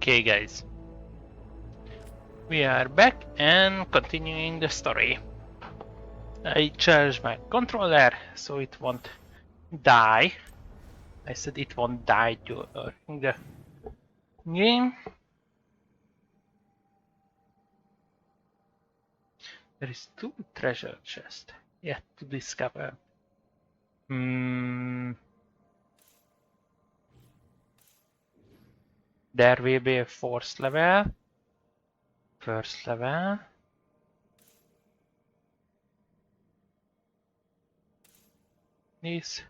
Okay, guys. We are back and continuing the story. I charged my controller so it won't die. I said it won't die during the game. There is 2 treasure chests yet to discover. There will be a 4th level. 1st level. This.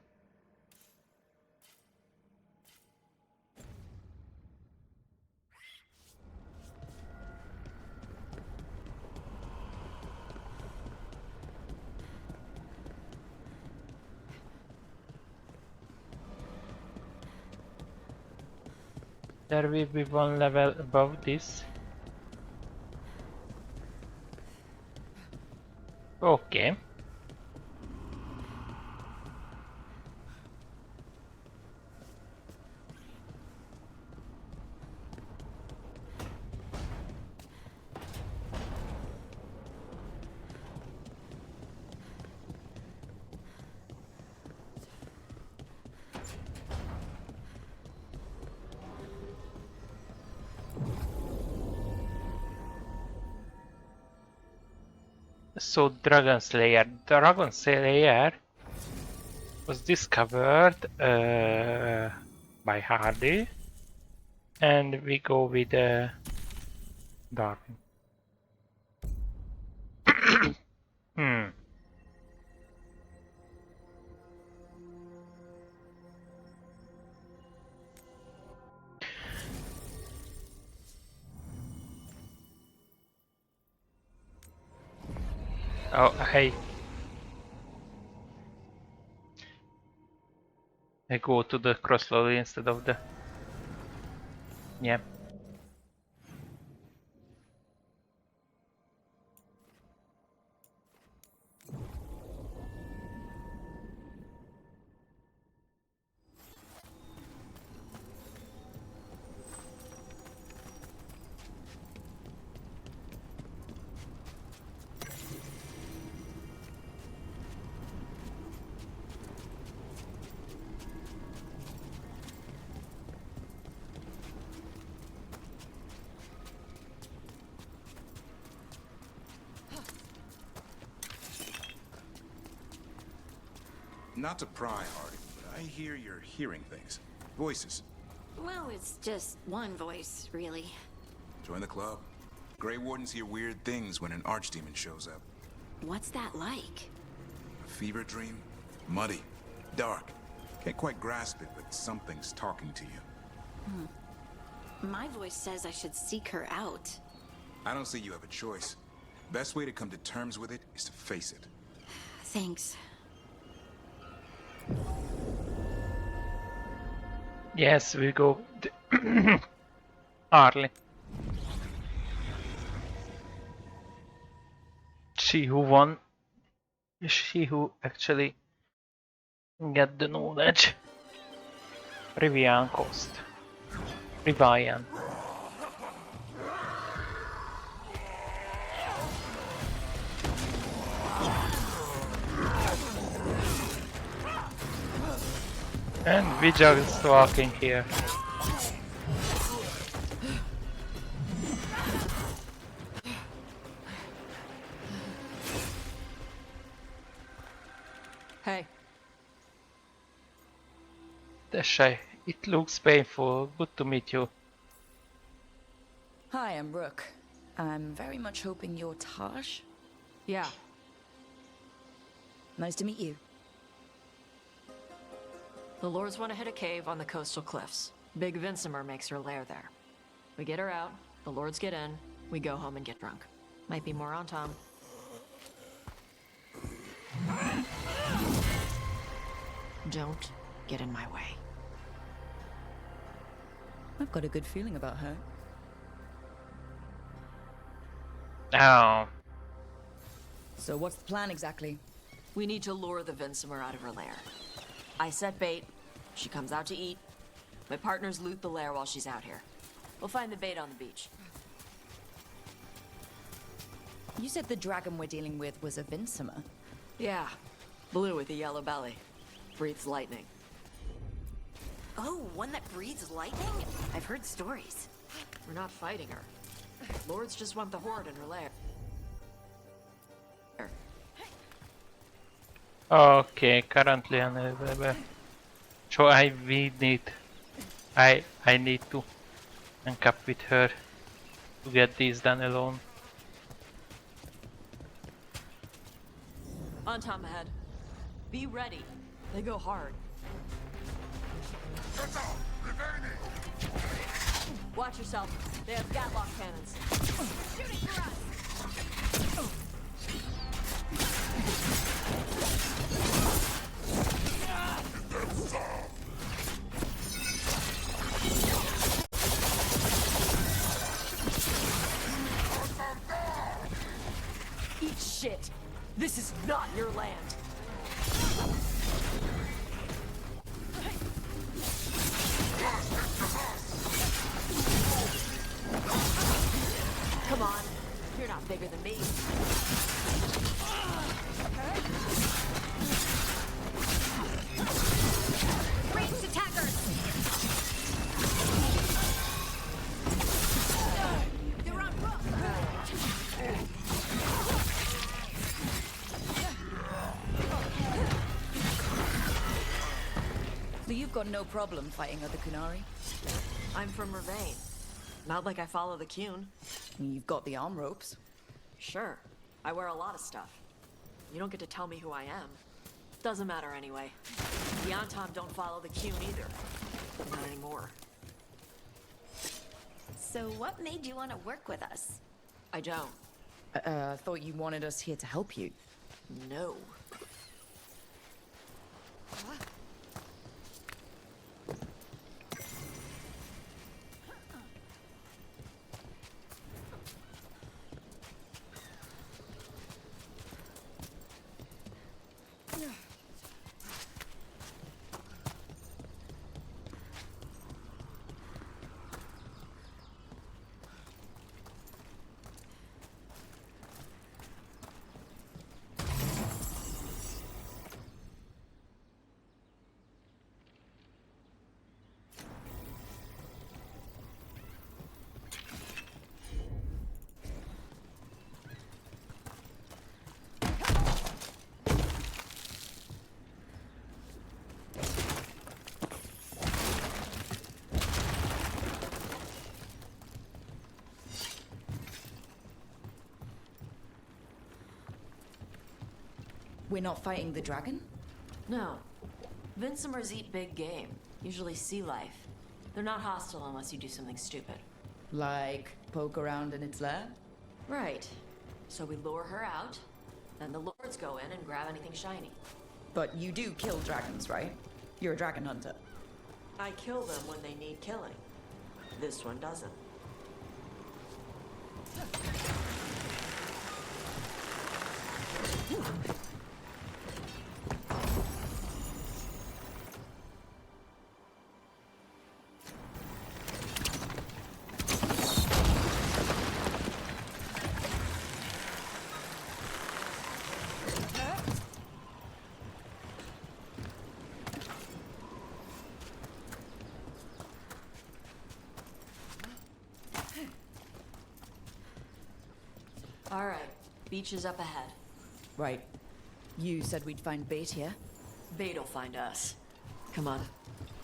There will be 1 level above this. Okay. So Dragon Slayer. Dragon Slayer was discovered by Hardy, and we go with Darwin. Oh, hey. I go to the crossroad instead of the... Yeah. Not to pry, Hardy, but I hear you're hearing things. Voices. Well, it's just one voice, really. Join the club. Grey Wardens hear weird things when an archdemon shows up. What's that like? A fever dream? Muddy. Dark. Can't quite grasp it, but something's talking to you. My voice says I should seek her out. I don't see you have a choice. Best way to come to terms with it is to face it. Thanks. Yes, we go Harley. She who won. She who actually get the knowledge. Rivian Coast. Rivian. And we just walking here. Hey. Tessék, it looks painful. Good to meet you. Hi, I'm Rook. I'm very much hoping you're Tosh. Yeah. Nice to meet you. The Lords want to hit a cave on the coastal cliffs. Big Vincimer makes her lair there. We get her out, the Lords get in, we go home and get drunk. Might be more on Tom. Don't get in my way. I've got a good feeling about her. Oh. So what's the plan exactly? We need to lure the Vincimer out of her lair. I set bait, she comes out to eat. My partners loot the lair while she's out here. We'll find the bait on the beach. You said the dragon we're dealing with was a Vinsomer. Yeah. Blue with a yellow belly. Breathes lightning. Oh, one that breathes lightning? I've heard stories. We're not fighting her. Lords just want the horde in her lair. Okay, currently unavailable. So I need to link up with her to get this done alone. On Tom ahead. Be ready. They go hard. Watch yourself. They have Gatlock cannons. Shooting for us! Eat shit! This is not your land! Come on, you're not bigger than me. Ranged attackers! They're on hook! So you've got no problem fighting other Kunari? I'm from Ravane. Not like I follow the Qun. You've got the arm ropes. Sure, I wear a lot of stuff. You don't get to tell me who I am. Doesn't matter anyway. The Antom don't follow the Qun either. Not anymore. So what made you want to work with us? I don't. I thought you wanted us here to help you. No. We're not fighting the dragon? No. Vinsomers eat big game, usually sea life. They're not hostile unless you do something stupid. Like poke around in its lair? Right. So we lure her out, then the lords go in and grab anything shiny. But you do kill dragons, right? You're a dragon hunter. I kill them when they need killing. This one doesn't. All right, beach is up ahead. Right. You said we'd find bait here? Bait'll find us. Come on.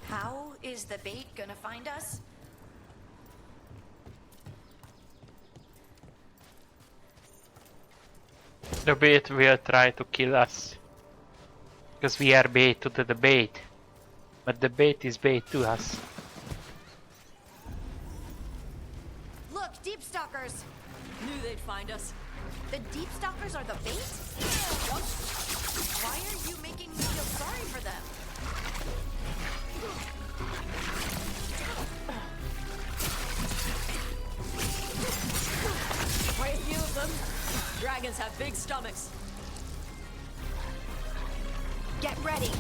How is the bait gonna find us? The bait will try to kill us. Because we are bait to the bait. But the bait is bait to us. Look, deep stalkers! Knew they'd find us. The deep stalkers are the bait? Why are you making me feel sorry for them? Quite a few of them. Dragons have big stomachs. Get ready!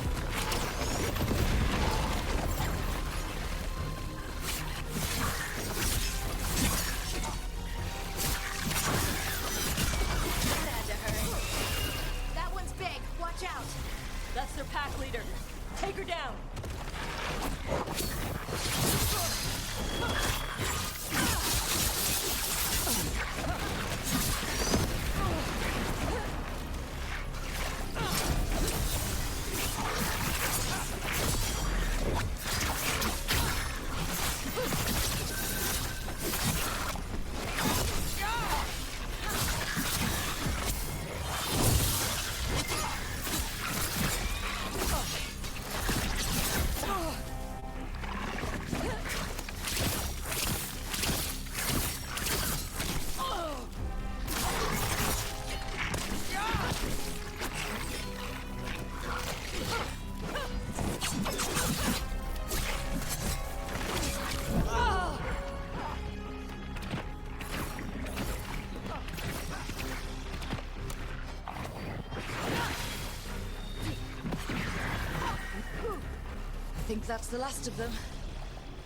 think that's the last of them.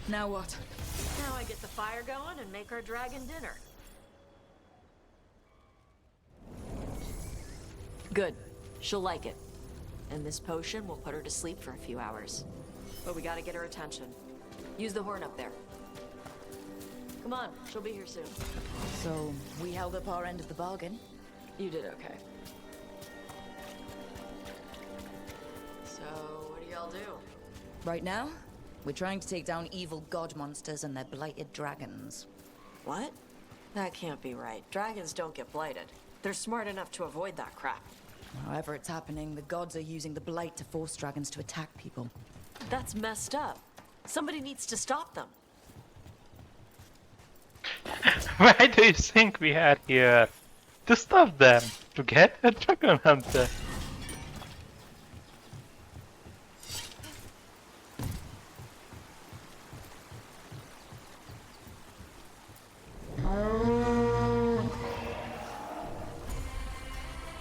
Now what? Now I get the fire going and make our dragon dinner. Good. She'll like it. And this potion will put her to sleep for a few hours. But we gotta get her attention. Use the horn up there. Come on, she'll be here soon. So, we held up our end of the bargain. You did okay. So, what do y'all do? Right now, we're trying to take down evil god monsters and their blighted dragons. What? That can't be right. Dragons don't get blighted. They're smart enough to avoid that crap. However it's happening, the gods are using the blight to force dragons to attack people. That's messed up. Somebody needs to stop them. Why do you think we are here? To stop them, to get a dragon hunter.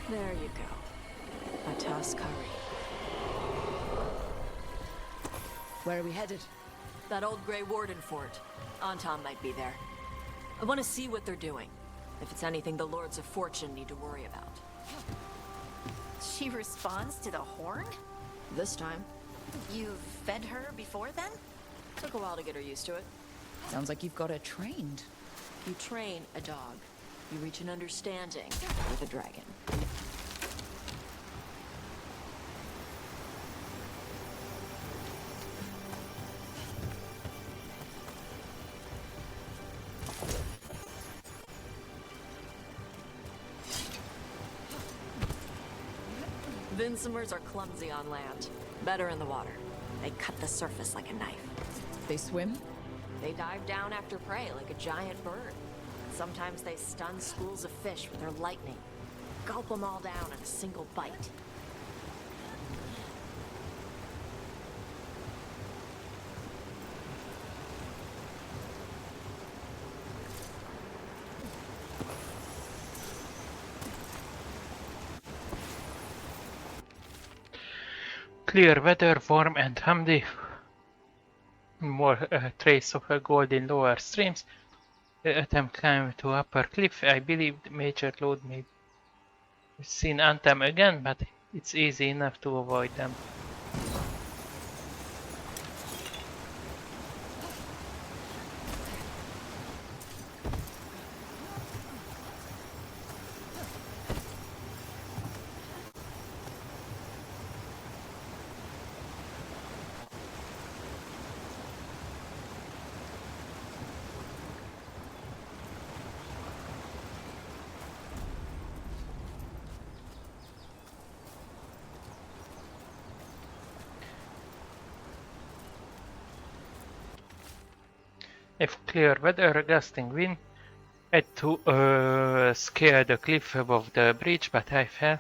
There you go. A toss curry. Where are we headed? That old Grey Warden fort. Anton might be there. I want to see what they're doing. If it's anything the Lords of Fortune need to worry about. She responds to the horn? This time, You've fed her before then? took a while to get her used to it. Sounds like you've got her trained. You train a dog. You reach an understanding with a dragon. Vinsomers are clumsy on land. Better in the water. They cut the surface like a knife. They swim? They dive down after prey like a giant bird. Sometimes they stun schools of fish with their lightning. Gulp them all down in a single bite. Clear weather, warm and humdy. More trace of a gold in lower streams. Attempt climb to upper cliff. I believe the major load may be seen Anthem again, but it's easy enough to avoid them. If clear weather, gusting wind, had to scale the cliff above the bridge, but I fell.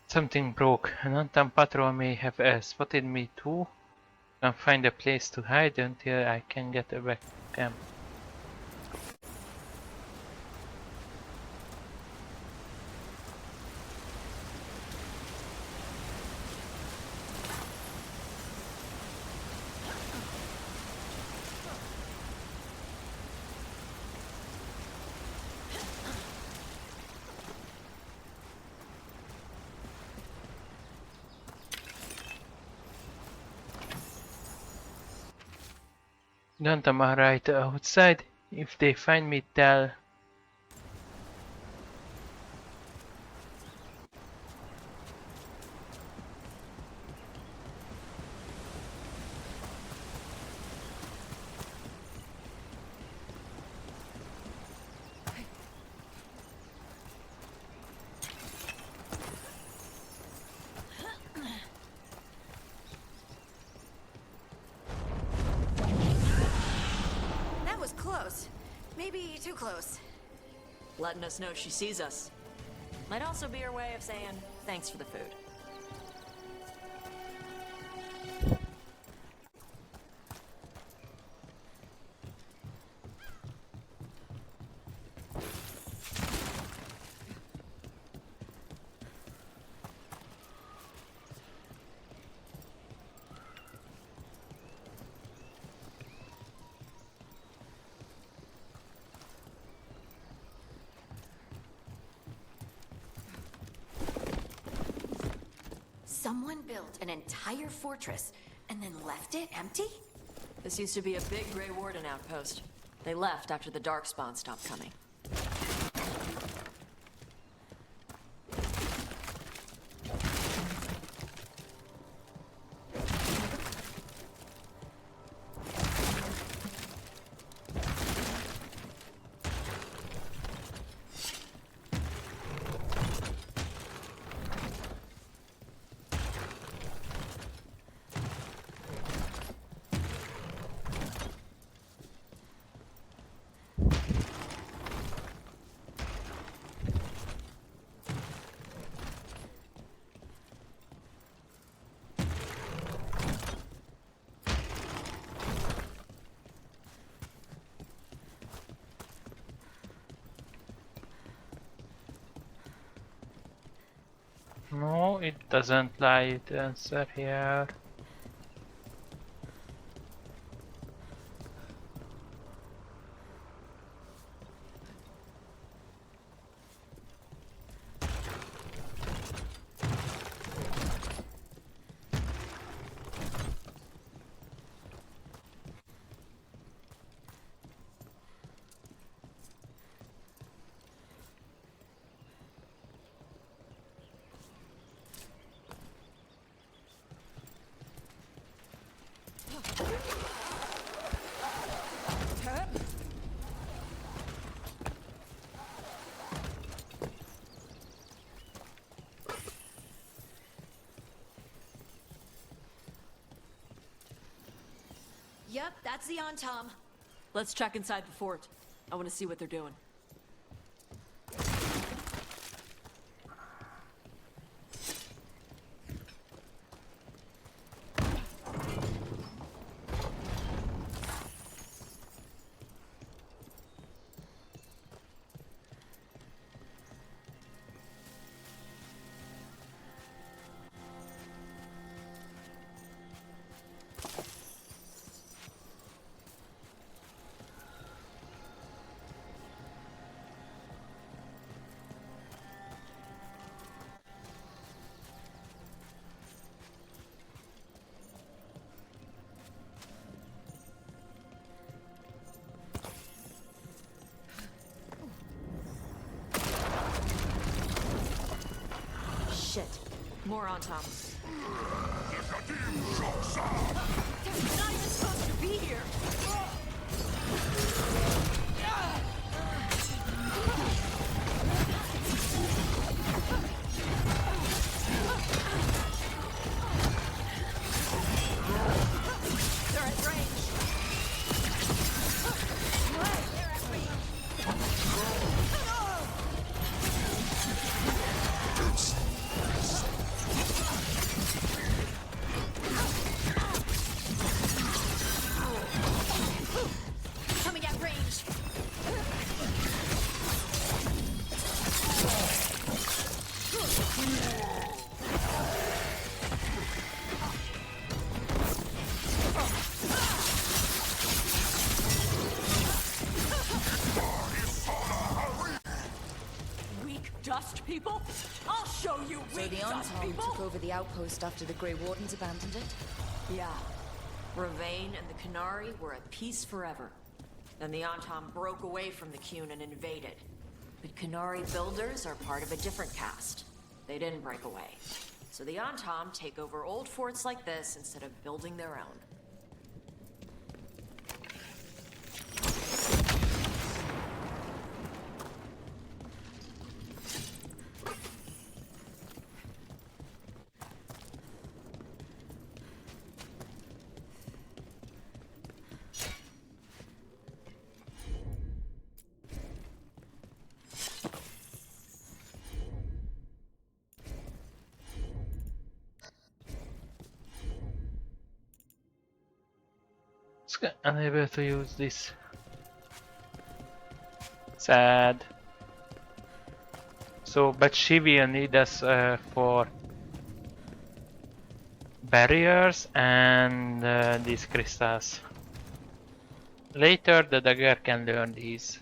Something broke. An untold patrol may have spotted me too. Can't find a place to hide until I can get back to camp. Gantama are right outside. If they find me, tell. That was close. Maybe too close. Letting us know she sees us. Might also be her way of saying thanks for the food. Someone built an entire fortress and then left it empty? This used to be a big Grey Warden outpost. They left after the Darkspawn stopped coming. No, it doesn't light answer here. Yep, that's the on-tom. Let's check inside the fort. I want to see what they're doing. Shit. More on Tom. They're not even supposed to be here. They're at range. They're at range. Coming at range. Weak dust people? I'll show you So weak the dust Ontom people. took over the outpost after the Grey Wardens abandoned it? Yeah. Ravain and the Canary were at peace forever. Then the Ontom broke away from the Qun and invaded. But Canary builders are part of a different caste. They didn't break away. So the Ontom take over old forts like this instead of building their own. Unable to use this. Sad. So, but she will need us for barriers and these crystals. Later, the dagger can learn these.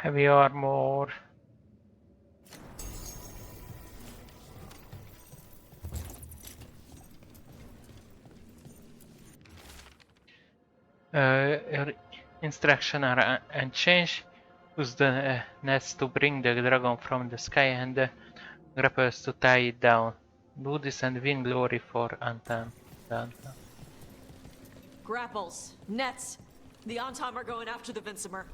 Heavy armor. Your instructions are unchanged. Use the nets to bring the dragon from the sky and the grapples to tie it down. Do this and win glory for Anton. Grapples, nets. The Antom are going after the Vincimer.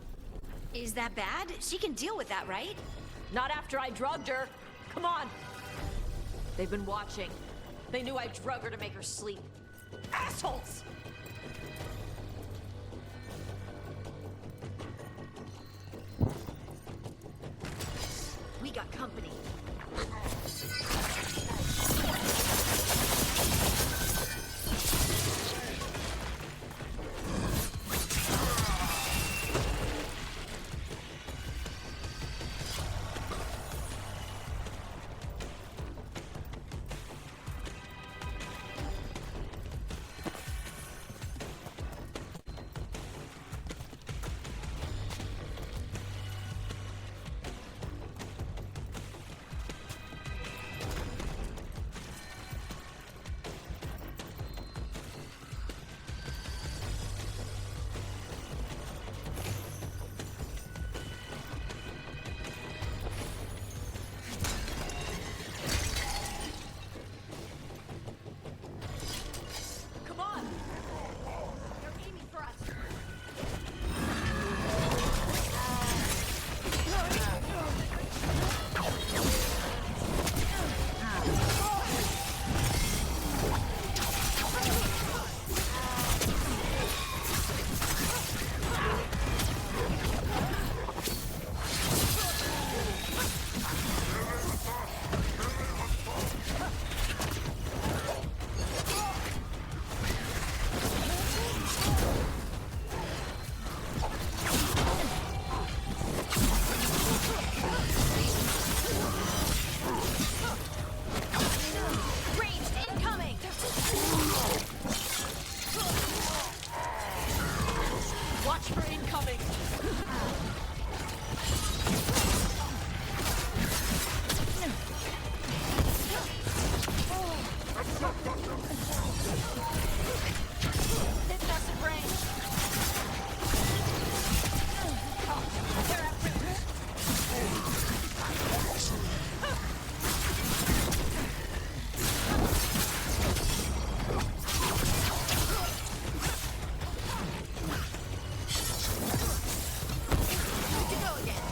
Is that bad? She can deal with that, right? Not after I drugged her. Come on. They've been watching. They knew I drug her to make her sleep. Assholes! We got company. Come on! They're aiming for us. Ranged incoming! Watch for incoming. Hitting us at range. They're at risk. Good to go again.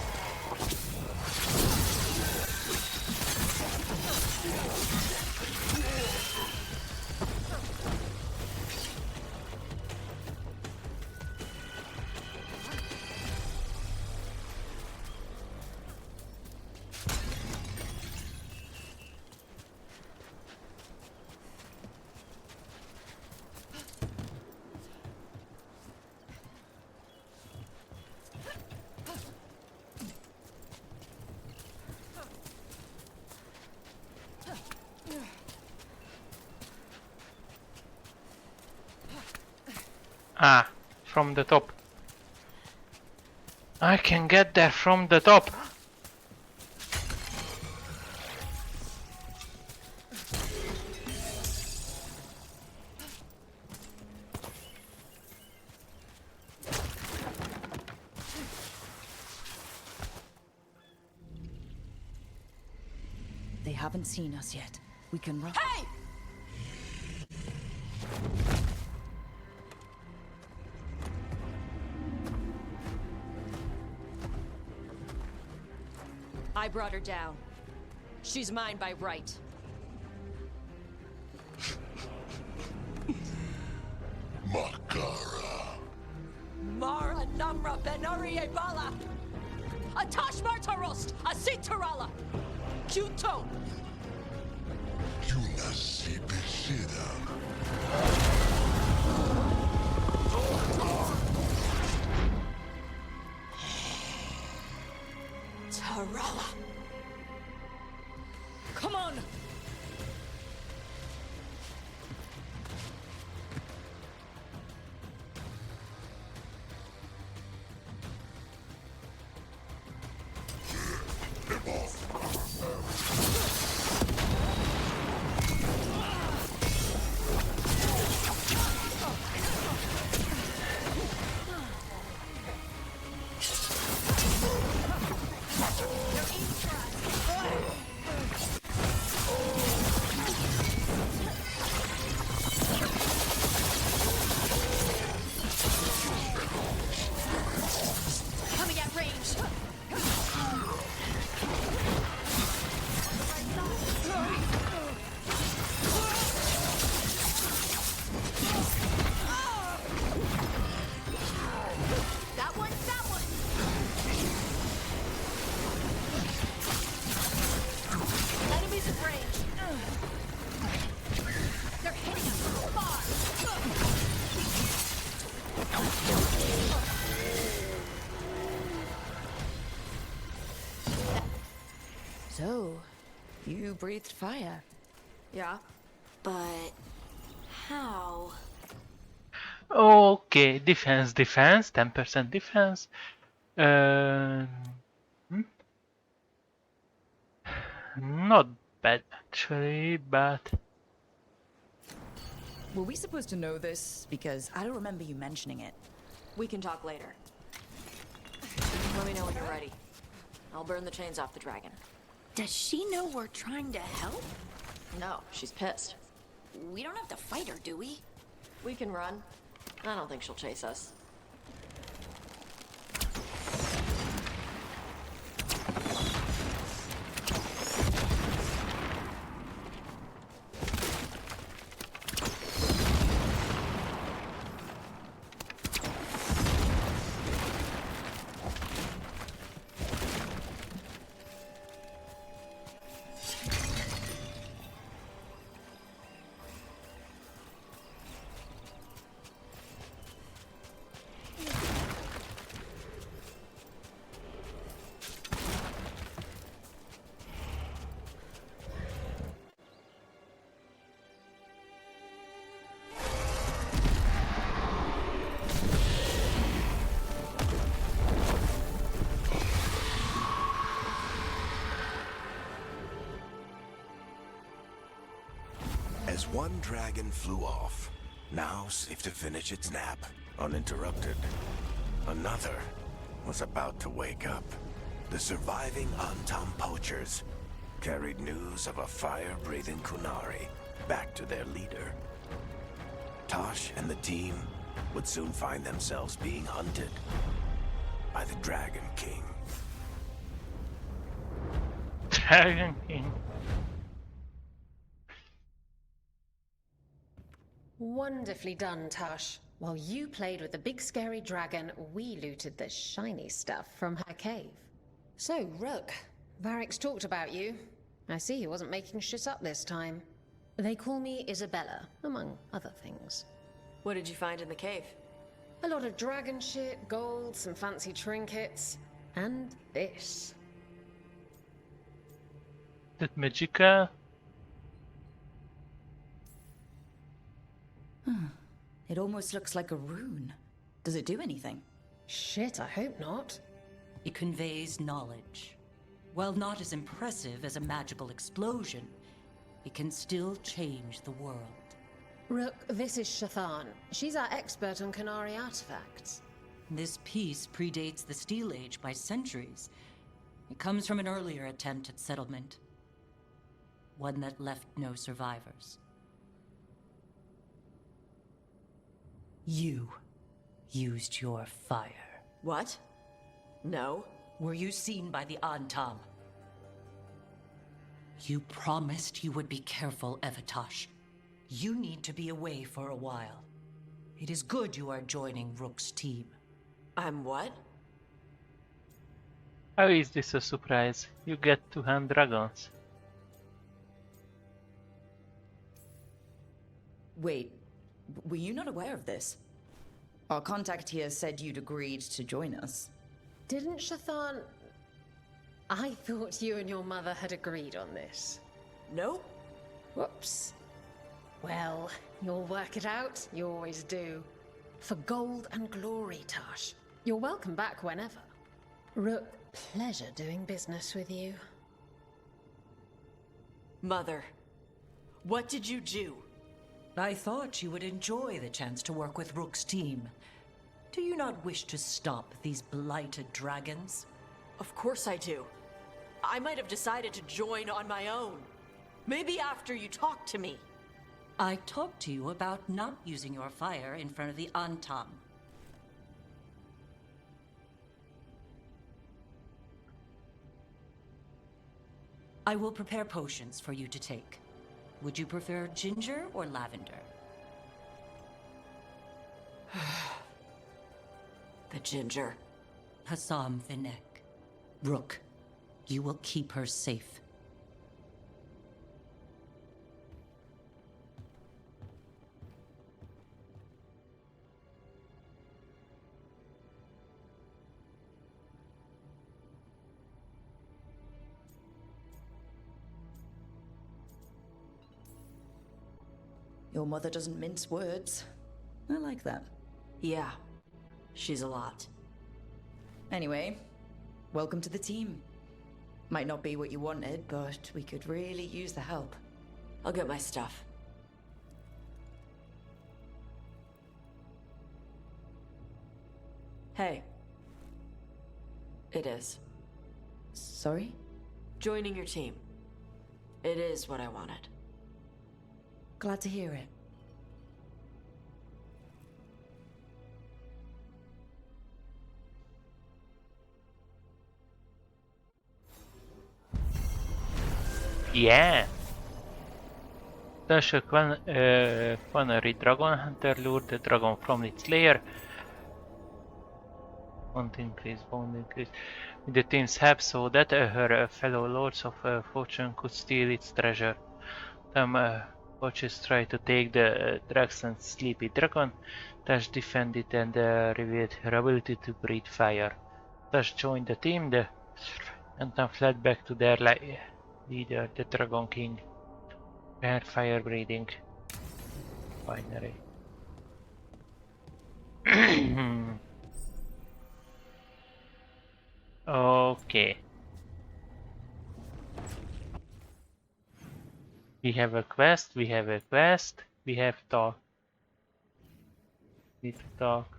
Ah, from the top. I can get there from the top. They haven't seen us yet. We can run. Hey! I brought her down. She's mine by right. Makara. Mara Namra Benari Ebala! Atash Martarost! Asitarala! Kyuto! Yunasi Beshida. Tarala! Come on! So, you breathed fire. Yeah? But how? Okay, defense, 10% defense. Uh, hmm, not bad actually, but Were we supposed to know this? Because I don't remember you mentioning it. We can talk later. Let me know when you're ready. I'll burn the chains off the dragon. Does she know we're trying to help? No, she's pissed. We don't have to fight her, do we? We can run. I don't think she'll chase us. As one dragon flew off, now safe to finish its nap, uninterrupted, another was about to wake up. The surviving Antam poachers carried news of a fire-breathing Kunari back to their leader. Tosh and the team would soon find themselves being hunted by the Dragon King. Dragon King. Wonderfully done, Tush. While you played with the big scary dragon, we looted the shiny stuff from her cave. So, Rook, Varric's talked about you. I see he wasn't making shit up this time. They call me Isabella, among other things. What did you find in the cave? A lot of dragon shit, gold, some fancy trinkets, and this. That Magica. It almost looks like a rune. Does it do anything? Shit, I hope not. It conveys knowledge. While not as impressive as a magical explosion, it can still change the world. Rook, this is Shathan. She's our expert on Kunari artifacts. This piece predates the Steel Age by centuries. It comes from an earlier attempt at settlement. One that left no survivors. You used your fire. What? No. Were you seen by the Antam? You promised you would be careful, Evatosh. You need to be away for a while. It is good you are joining Rook's team. I'm what? How is this a surprise? You get to hand dragons. Wait, were you not aware of this? Our contact here said you'd agreed to join us. Didn't Shathan... I thought you and your mother had agreed on this. Nope. Whoops. Well, you'll work it out. You always do. For gold and glory, Tosh. You're welcome back whenever. Rook, pleasure doing business with you. Mother, what did you do? I thought you would enjoy the chance to work with Rook's team. Do you not wish to stop these blighted dragons? Of course I do. I might have decided to join on my own. Maybe after you talked to me. I talked to you about not using your fire in front of the Antam. I will prepare potions for you to take. Would you prefer ginger or lavender? The ginger. Hassam Vinek. Rook, you will keep her safe. Your mother doesn't mince words. I like that. Yeah, she's a lot. Anyway, welcome to the team. Might not be what you wanted, but we could really use the help. I'll get my stuff. Hey. It is. Sorry? Joining your team. It is what I wanted. Glad to hear it. Yeah. Tasha Connery Dragon Hunter lured the dragon from its lair. Bond increase. With the team's help so that her fellow Lords of Fortune could steal its treasure. Watchers tried to take the Draxon's sleepy dragon. Tash defended and revealed her ability to breathe fire. Tash joined the team and then fled back to their leader, the Dragon King. Her fire breathing. Binary. Okay. We have a quest, we have talk. Need to talk.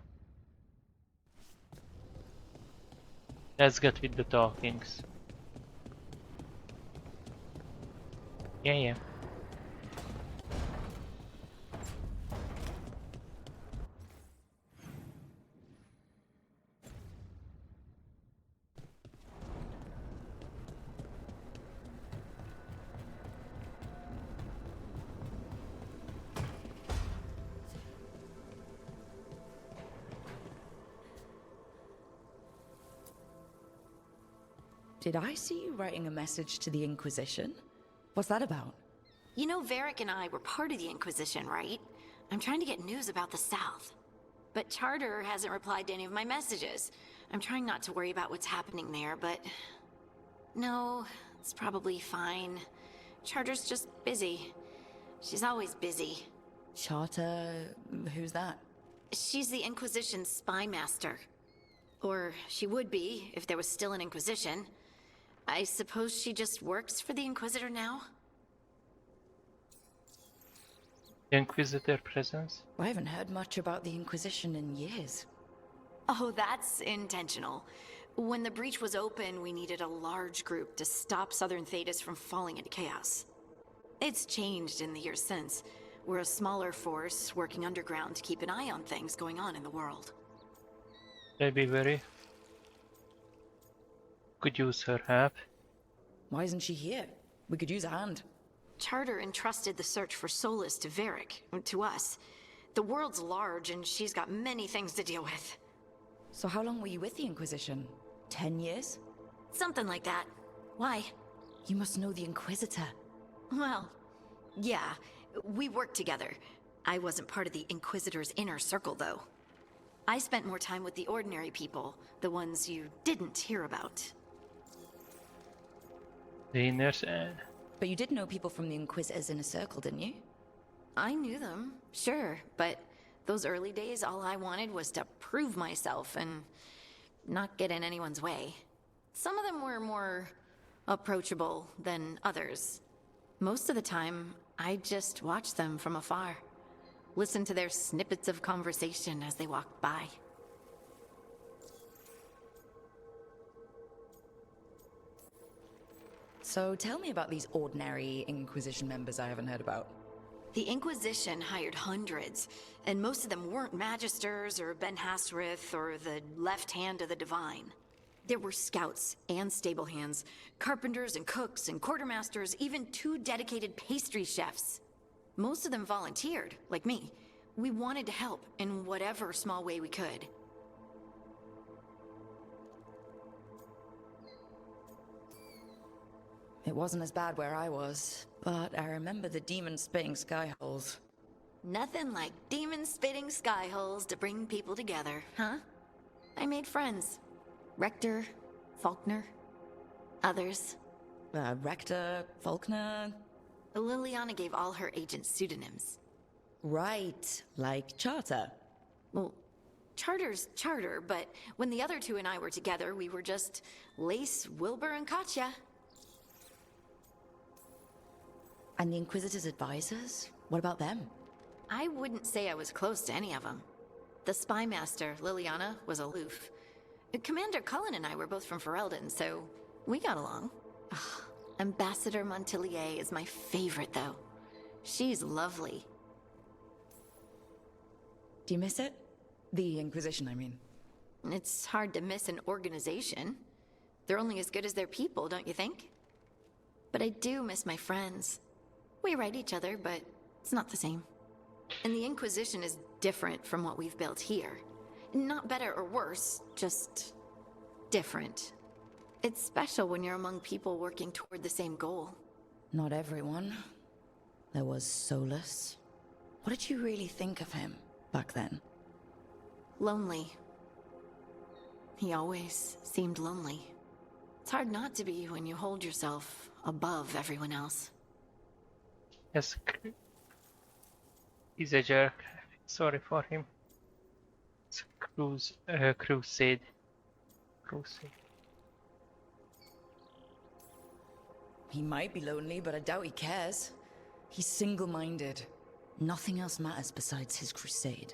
Let's get with the talkings. Yeah. Did I see you writing a message to the Inquisition? What's that about? You know, Varric and I were part of the Inquisition, right? I'm trying to get news about the South. But Charter hasn't replied to any of my messages. I'm trying not to worry about what's happening there, but... No, it's probably fine. Charter's just busy. She's always busy. Charter... who's that? She's the Inquisition's spy master. Or she would be, if there was still an Inquisition. I suppose she just works for the Inquisitor now? Inquisitor presence? I haven't heard much about the Inquisition in years. Oh, that's intentional. When the breach was open, we needed a large group to stop Southern Thedas from falling into chaos. It's changed in the years since. We're a smaller force, working underground to keep an eye on things going on in the world. Maybe very. Could use her help. Why isn't she here? We could use a hand. Charter entrusted the search for Solus to Varric, to us. The world's large and she's got many things to deal with. So how long were you with the Inquisition? 10 years? Something like that. Why? You must know the Inquisitor. Well, yeah, we worked together. I wasn't part of the Inquisitor's inner circle, though. I spent more time with the ordinary people, the ones you didn't hear about. The inner... But you did know people from the Inquisitor's inner circle, didn't you? I knew them, sure, but those early days, all I wanted was to prove myself and not get in anyone's way. Some of them were more approachable than others. Most of the time, I just watched them from afar. Listen to their snippets of conversation as they walked by. So tell me about these ordinary Inquisition members I haven't heard about. The Inquisition hired hundreds, and most of them weren't Magisters or Ben Hasrith or the left hand of the Divine. There were scouts and stable hands, carpenters and cooks and quartermasters, even 2 dedicated pastry chefs. Most of them volunteered, like me. We wanted to help in whatever small way we could. It wasn't as bad where I was, but I remember the demon-spitting sky holes. Nothing like demon-spitting sky holes to bring people together, huh? I made friends. Rector, Faulkner, others. Rector, Faulkner... Liliana gave all her agents pseudonyms. Right, like Charter. Well, Charter's Charter, but when the other two and I were together, we were just Lace, Wilbur, and Katya. And the Inquisitor's advisors? What about them? I wouldn't say I was close to any of them. The spy master, Liliana, was aloof. Commander Cullen and I were both from Ferelden, so we got along. Ugh, Ambassador Montilier is my favorite, though. She's lovely. Do you miss it? The Inquisition, I mean. It's hard to miss an organization. They're only as good as their people, don't you think? But I do miss my friends. We write each other, but it's not the same. And the Inquisition is different from what we've built here. Not better or worse, just different. It's special when you're among people working toward the same goal. Not everyone. There was Solus. What did you really think of him back then? Lonely. He always seemed lonely. It's hard not to be when you hold yourself above everyone else. Yes, he's a jerk. Sorry for him. It's a crusade. He might be lonely, but I doubt he cares. He's single-minded. Nothing else matters besides his crusade.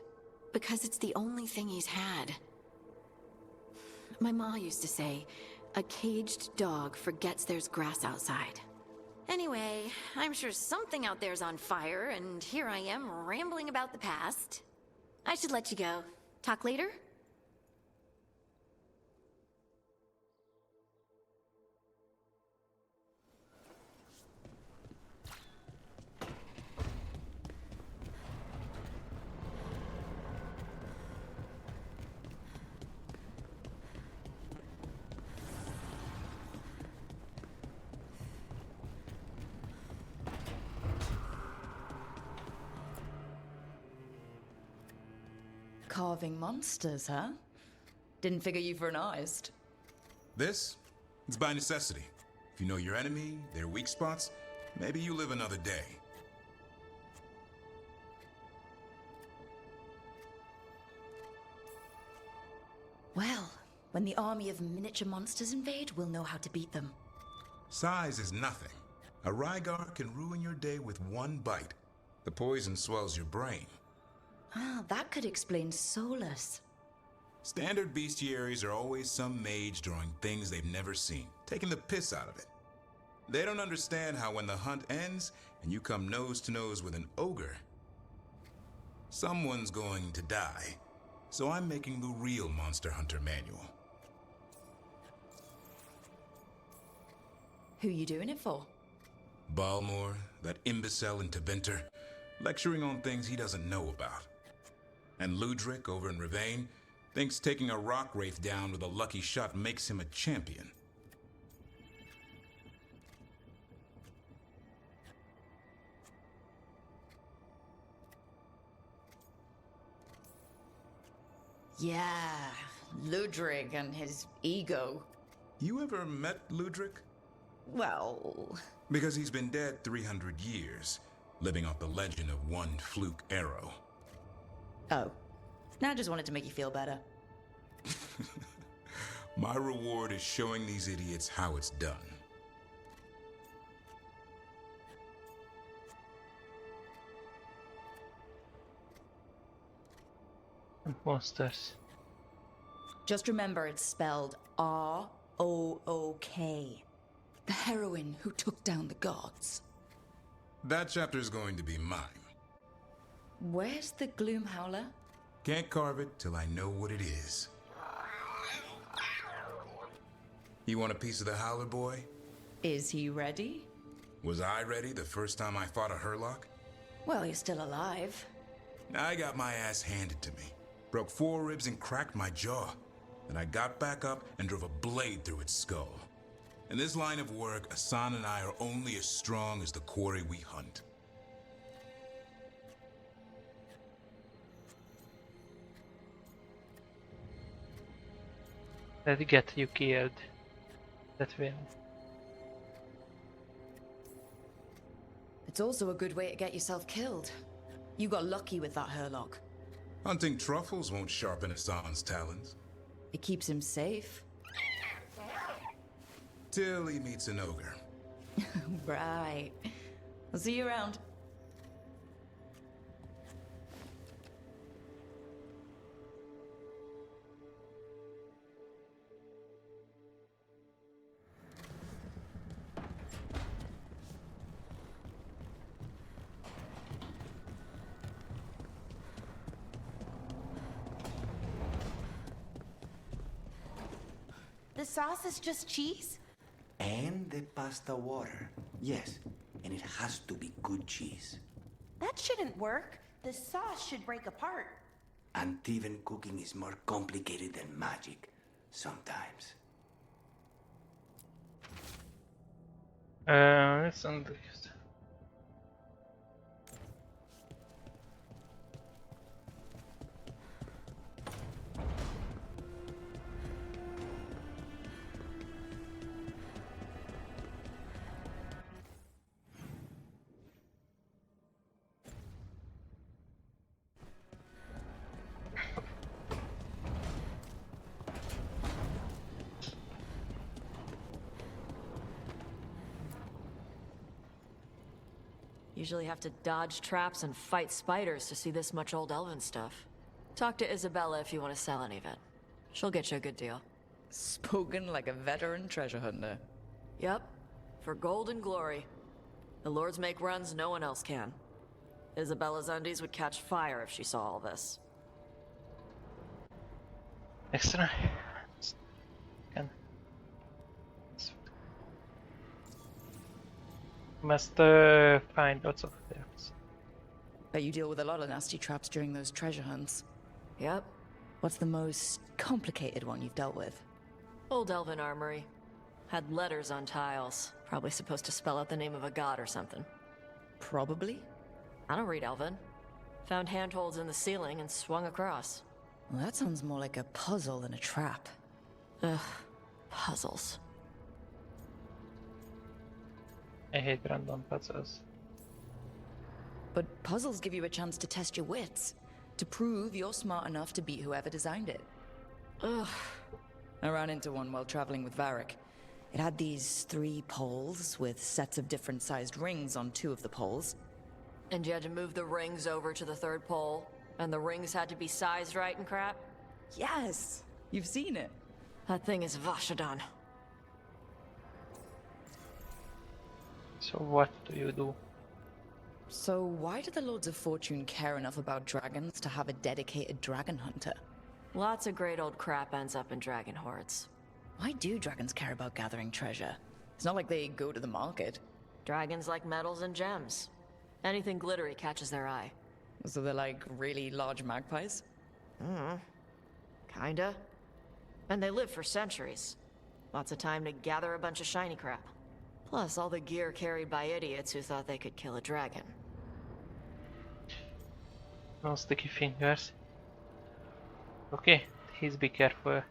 Because it's the only thing he's had. My ma used to say, a caged dog forgets there's grass outside. Anyway, I'm sure something out there's on fire, and here I am rambling about the past. I should let you go. Talk later? Carving monsters, huh? Didn't figure you for an artist. This? It's by necessity. If you know your enemy, their weak spots, maybe you live another day. Well, when the army of miniature monsters invade, we'll know how to beat them. Size is nothing. A Rygar can ruin your day with one bite. The poison swells your brain. Ah, that could explain Solus. Standard bestiaries are always some mage drawing things they've never seen, taking the piss out of it. They don't understand how when the hunt ends and you come nose to nose with an ogre, someone's going to die. So I'm making the real Monster Hunter manual. Who you doing it for? Balmor, that imbecile in Teventer, lecturing on things he doesn't know about. And Ludric over in Ravain thinks taking a rock wraith down with a lucky shot makes him a champion. Yeah, Ludrig and his ego. You ever met Ludric? Well... Because he's been dead 300 years, living off the legend of one fluke arrow. Oh. I just wanted to make you feel better. My reward is showing these idiots how it's done. Monsters. Just remember it's spelled R-O-O-K. The heroine who took down the gods. That chapter's going to be mine. Where's the Gloom Howler? Can't carve it till I know what it is. You want a piece of the Howler, boy? Is he ready? Was I ready the first time I fought a Hurlock? Well, you're still alive. I got my ass handed to me. Broke 4 ribs and cracked my jaw. Then I got back up and drove a blade through its skull. In this line of work, Asan and I are only as strong as the quarry we hunt. Let's get you killed. That will. It's also a good way to get yourself killed. You got lucky with that Herlock. Hunting truffles won't sharpen Hassan's talons. It keeps him safe. Till he meets an ogre. Right. I'll see you around. The sauce is just cheese? And the pasta water. Yes, and it has to be good cheese. That shouldn't work. The sauce should break apart. And even cooking is more complicated than magic, sometimes. Let's undo this. Usually have to dodge traps and fight spiders to see this much old elven stuff. Talk to Isabella if you want to sell any of it. She'll get you a good deal. Spoken like a veteran treasure hunter. Yep. For gold and glory. The lords make runs no one else can. Isabella's undies would catch fire if she saw all this. Extra. Can. Must find lots of things. Bet you deal with a lot of nasty traps during those treasure hunts. Yep. What's the most complicated one you've dealt with? Old elven armory. Had letters on tiles. Probably supposed to spell out the name of a god or something. Probably. I don't read elven. Found handholds in the ceiling and swung across. Well, that sounds more like a puzzle than a trap. Ugh. Puzzles. I hate random puzzles. But puzzles give you a chance to test your wits. To prove you're smart enough to beat whoever designed it. Ugh. I ran into one while traveling with Varric. It had these 3 poles with sets of different sized rings on 2 of the poles. And you had to move the rings over to the 3rd pole? And the rings had to be sized right and crap? Yes! You've seen it. That thing is Vashadan. So what do you do? So why do the Lords of Fortune care enough about dragons to have a dedicated dragon hunter? Lots of great old crap ends up in dragon hordes. Why do dragons care about gathering treasure? It's not like they go to the market. Dragons like metals and gems. Anything glittery catches their eye. So they're like really large magpies? Kinda. And they live for centuries. Lots of time to gather a bunch of shiny crap. Plus all the gear carried by idiots who thought they could kill a dragon. No sticky fingers. Okay, please be careful.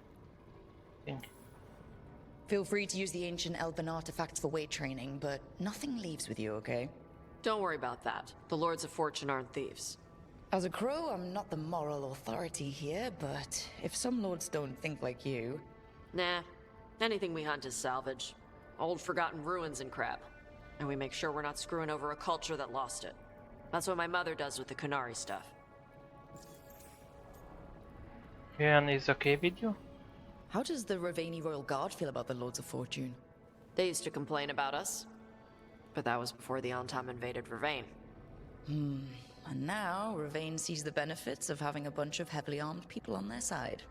Think. Feel free to use the ancient elven artifacts for weight training, but nothing leaves with you, okay? Don't worry about that. The Lords of Fortune aren't thieves. As a crow, I'm not the moral authority here, but if some lords don't think like you... Nah. Anything we hunt is salvage. Old forgotten ruins and crap. And we make sure we're not screwing over a culture that lost it. That's what my mother does with the Kunari stuff. Yuan is okay with you? How does the Ravani Royal Guard feel about the Lords of Fortune? They used to complain about us. But that was before the Antam invaded Ravane. And now, Ravane sees the benefits of having a bunch of heavily armed people on their side.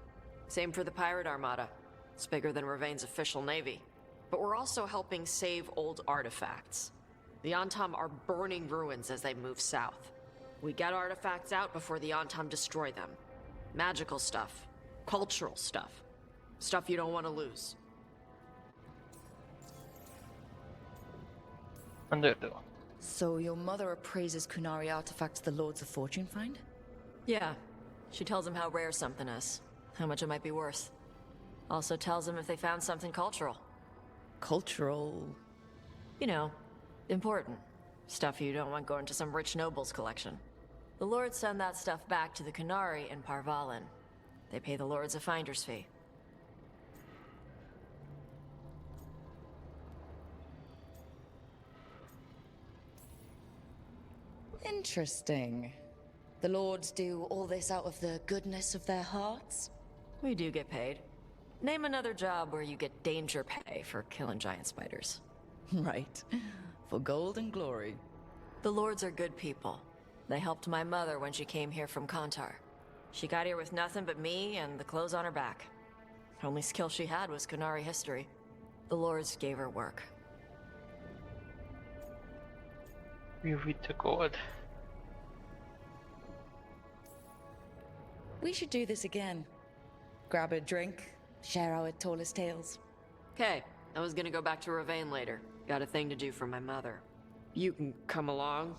Same for the Pirate Armada. It's bigger than Ravane's official navy. But we're also helping save old artifacts. The Antam are burning ruins as they move south. We get artifacts out before the Antam destroy them. Magical stuff. Cultural stuff. Stuff you don't want to lose. Understood. So your mother appraises Kunari artifacts the Lords of Fortune find? Yeah. She tells them how rare something is. How much it might be worth. Also tells them if they found something cultural. Cultural... You know, important. Stuff you don't want going to some rich noble's collection. The Lords send that stuff back to the Canary in Parvalin. They pay the Lords a finder's fee. Interesting. The Lords do all this out of the goodness of their hearts? We do get paid. Name another job where you get danger pay for killing giant spiders. Right. For gold and glory. The Lords are good people. They helped my mother when she came here from Kantar. She got here with nothing but me and the clothes on her back. Only skill she had was Canary history. The Lords gave her work. We with the gold. We should do this again. Grab a drink, share our tallest tales. Okay, I was gonna go back to Ravane later. Got a thing to do for my mother. You can come along,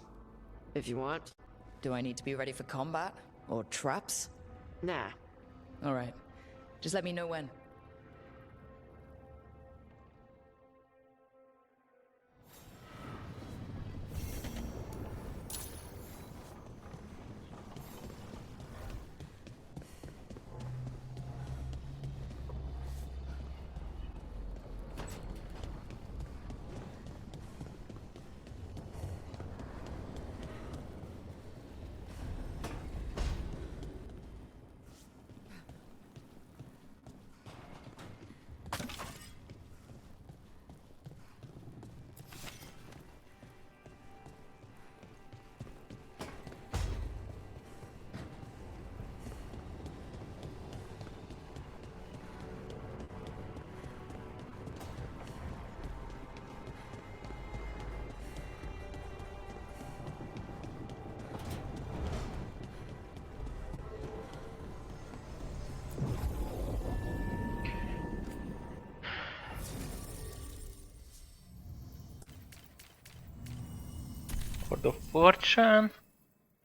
if you want. Do I need to be ready for combat? Or traps? Nah. Alright. Just let me know when. For the fortune,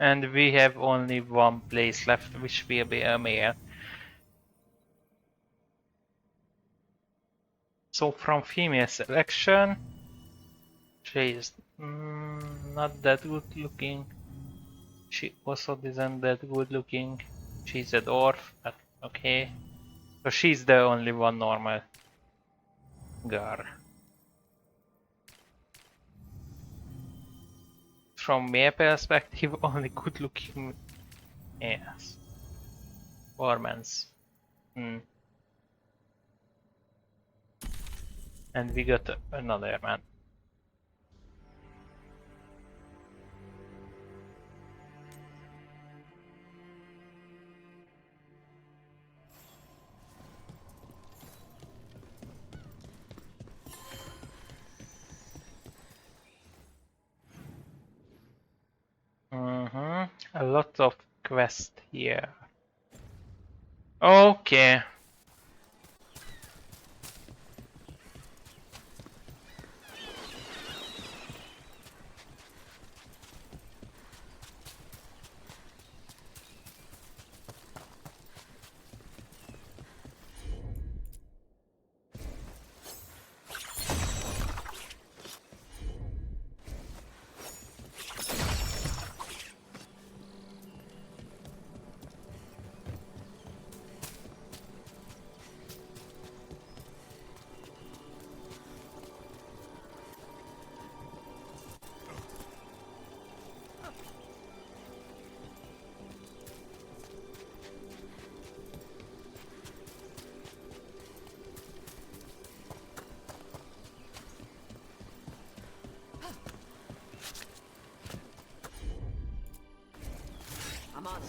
and we have only one place left, which will be a male. So from female selection, she is not that good looking. She also isn't that good looking. She's a dwarf, but okay. So she's the only one normal girl. From my perspective, only good looking yes. Warmans. And we got another man. A lot of quests here. Okay. I'm on.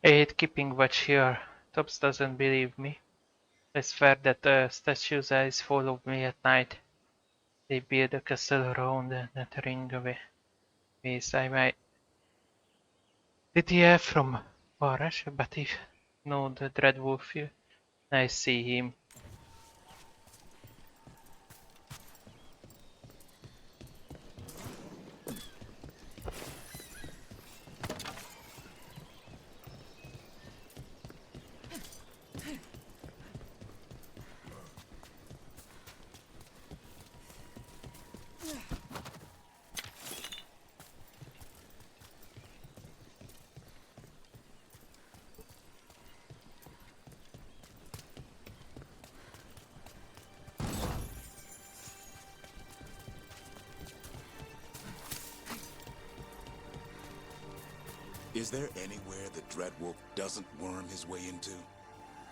I hate keeping watch here. Tops doesn't believe me. I swear that the statue's eyes follow me at night. They build a castle around that ring away. Yes, I might. Did he have from Barash? But if no, the Dread Wolf here. I see him. Is there anywhere the Dreadwolf doesn't worm his way into?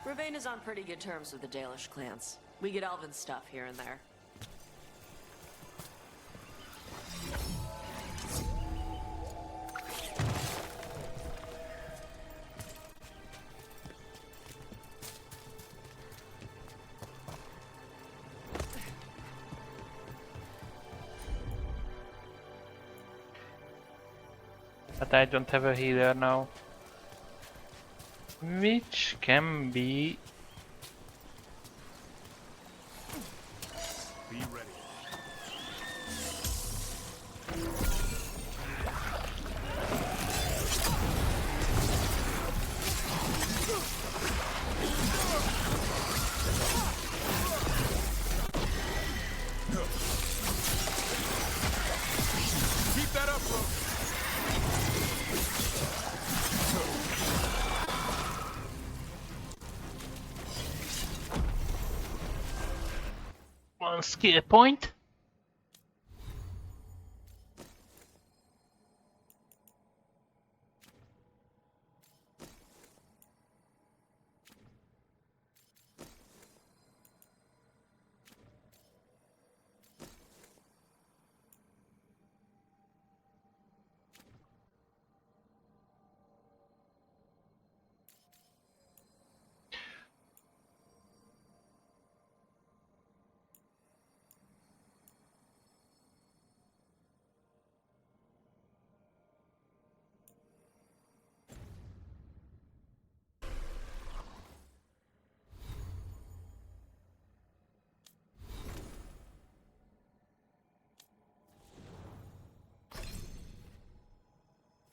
Ravane is on pretty good terms with the Dalish clans. We get elven stuff here and there. But I don't have a healer now. Which can be... Be ready. Keep that up, bro. One skill point.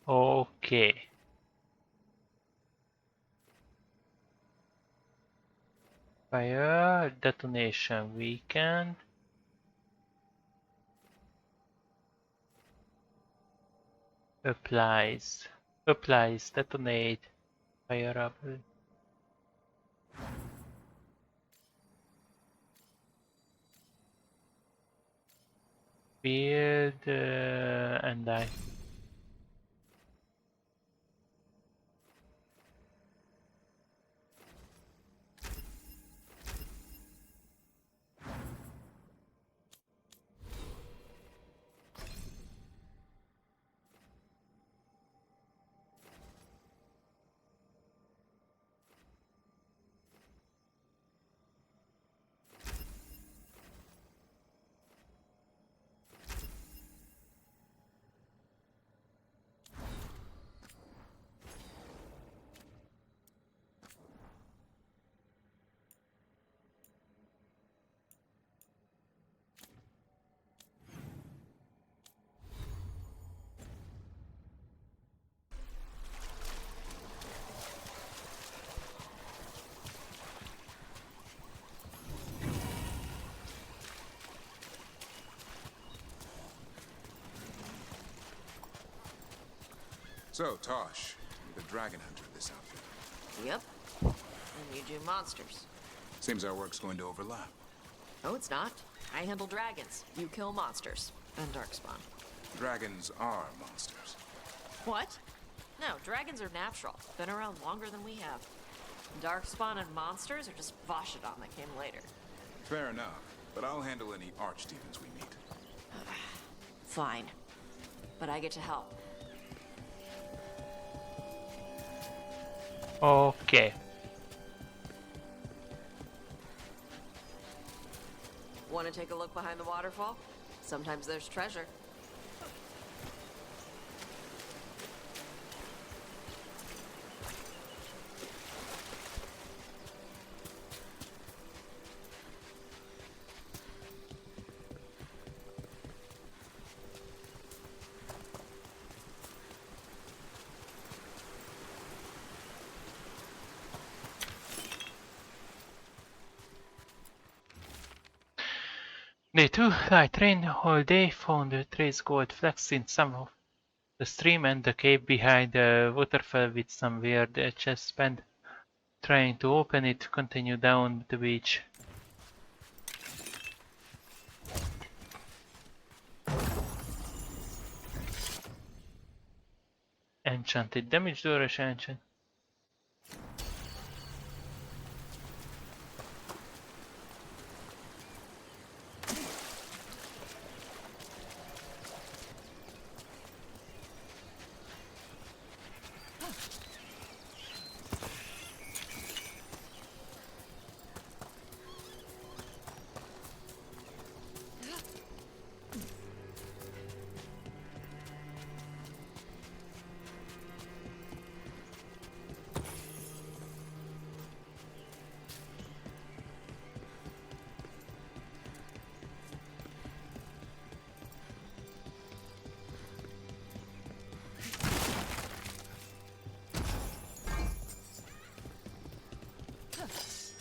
Okay. Fire detonation weakened. Applies. Applies. Detonate. Fire up. Build and die. So, Tosh, you're the dragon hunter of this outfit. Yep. And you do monsters. Seems our work's going to overlap. No, it's not. I handle dragons. You kill monsters. And Darkspawn. Dragons are monsters. What? No, dragons are natural. Been around longer than we have. Darkspawn and monsters are just Vashidon that came later. Fair enough, but I'll handle any archdemons we meet. Fine. But I get to help. Okay. Want to take a look behind the waterfall? Sometimes there's treasure. Day 2, I trained all day, found a trace gold flecks in some of the stream and the cave behind the waterfall with some weird chest spent trying to open it, continue down the beach. Enchanted damage door és enchant.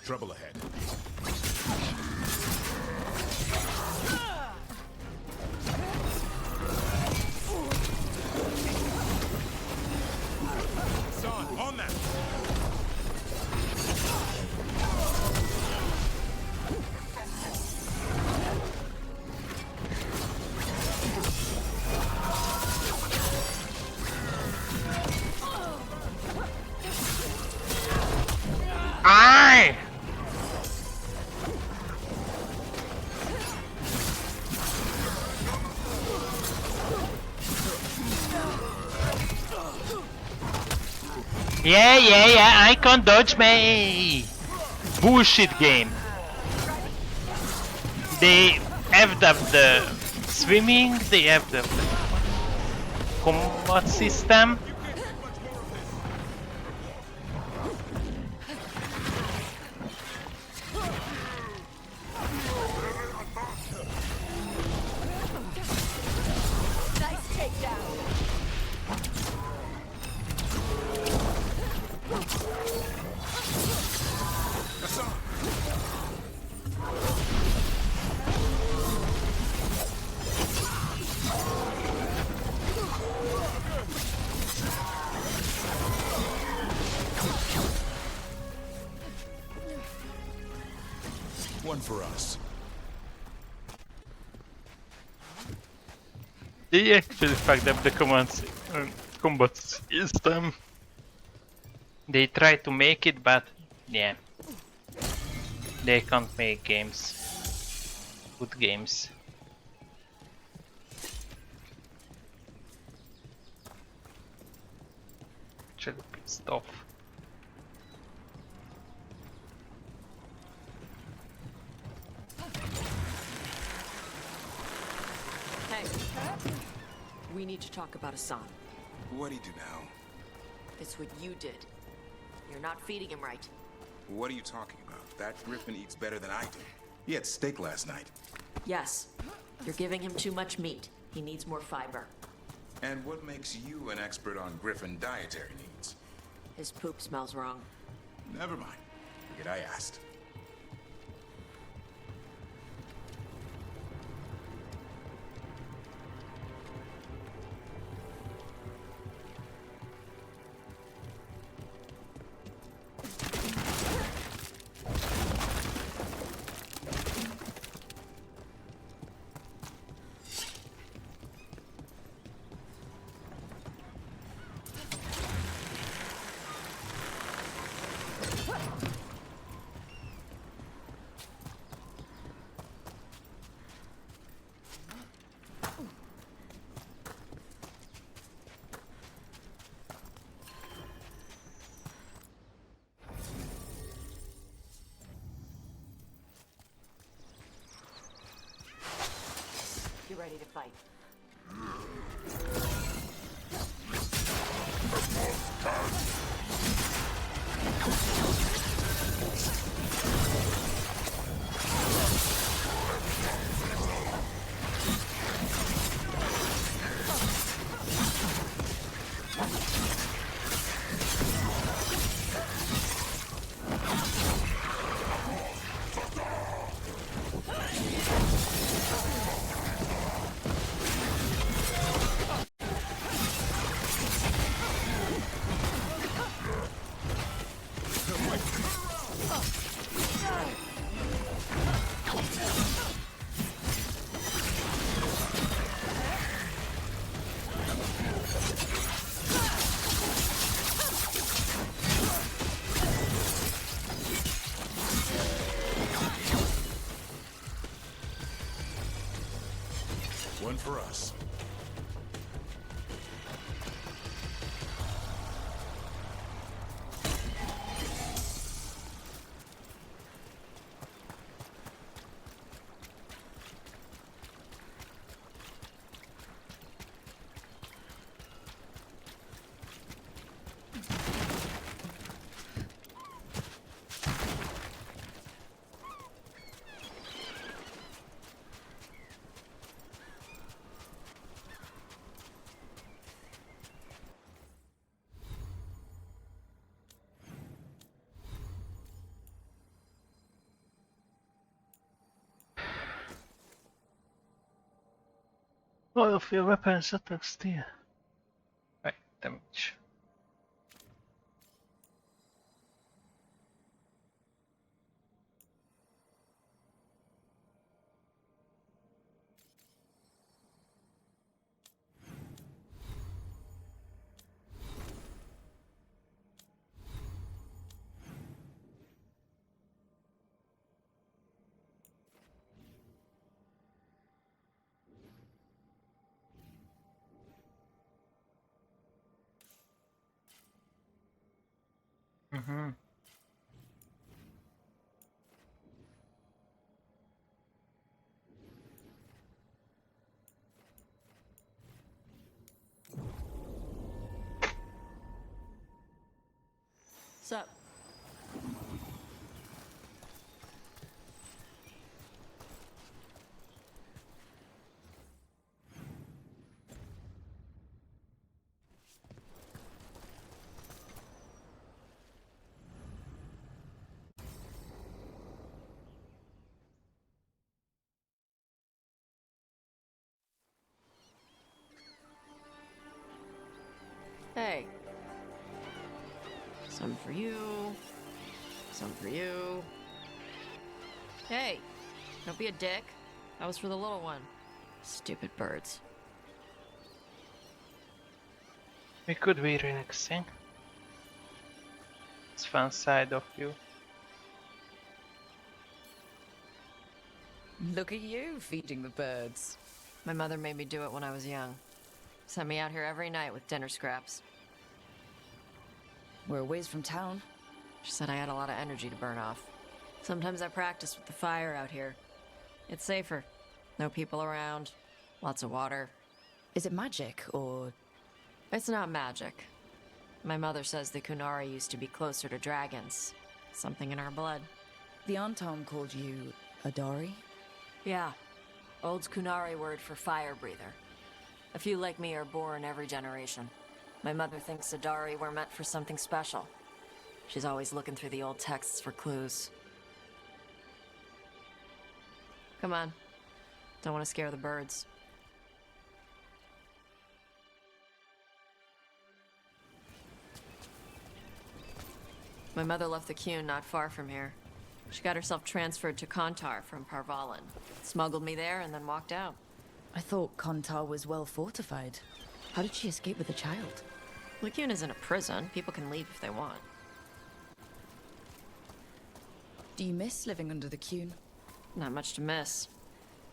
Trouble ahead. Son, on that! Aye! Yeah, I can't dodge me! Bullshit game. They effed up the swimming, they effed up the combat system. One for us. They actually fucked up the combat system. They tried to make it, but yeah, they can't make games, good games. Actually pissed off. Hey, we need to talk about Hassan. What'd he do now? It's what you did. You're not feeding him right. What are you talking about? That griffin eats better than I do. He had steak last night. Yes, you're giving him too much meat. He needs more fiber. And what makes you an expert on griffin dietary needs? His poop smells wrong. Never mind. Forget I asked. You ready to fight? for us. All of your weapons attack steel. Right, damage. Mm-hmm. Sup? Hey. Some for you. Some for you. Hey, don't be a dick. That was for the little one. Stupid birds. It could be relaxing. It's fun side of you. Look at you feeding the birds. My mother made me do it when I was young. Sent me out here every night with dinner scraps. We're a ways from town. She said I had a lot of energy to burn off. Sometimes I practice with the fire out here. It's safer. No people around. Lots of water. Is it magic, or...? It's not magic. My mother says the Kunari used to be closer to dragons. Something in our blood. The Antom called you Adari? Yeah. Old Kunari word for fire breather. A few like me are born every generation. My mother thinks Adari were meant for something special. She's always looking through the old texts for clues. Come on. Don't want to scare the birds. My mother left the Qun not far from here. She got herself transferred to Kontar from Parvalan. Smuggled me there and then walked out. I thought Kontar was well fortified. How did she escape with a child? The Qun isn't a prison. People can leave if they want. Do you miss living under the Qun? Not much to miss.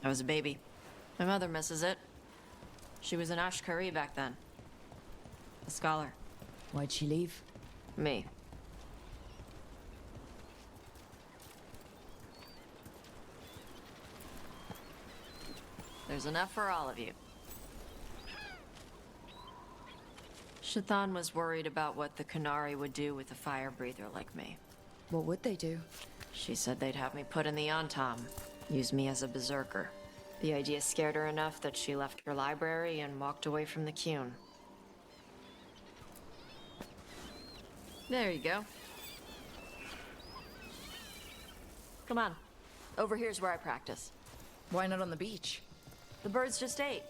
I was a baby. My mother misses it. She was an Ashkari back then. A scholar. Why'd she leave? Me. There's enough for all of you. Shathan was worried about what the Kunari would do with a fire breather like me. What would they do? She said they'd have me put in the Antom, use me as a berserker. The idea scared her enough that she left her library and walked away from the Qun. There you go. Come on. Over here's where I practice. Why not on the beach? The birds just ate.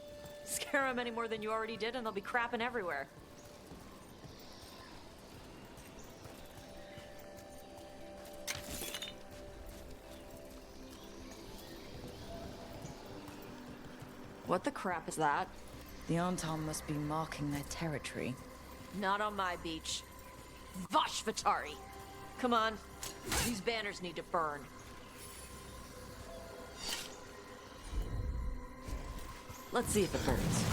Scare them any more than you already did and they'll be crapping everywhere. What the crap is that? The Antom must be marking their territory. Not on my beach. Vosh Vatari! Come on. These banners need to burn. Let's see if it burns.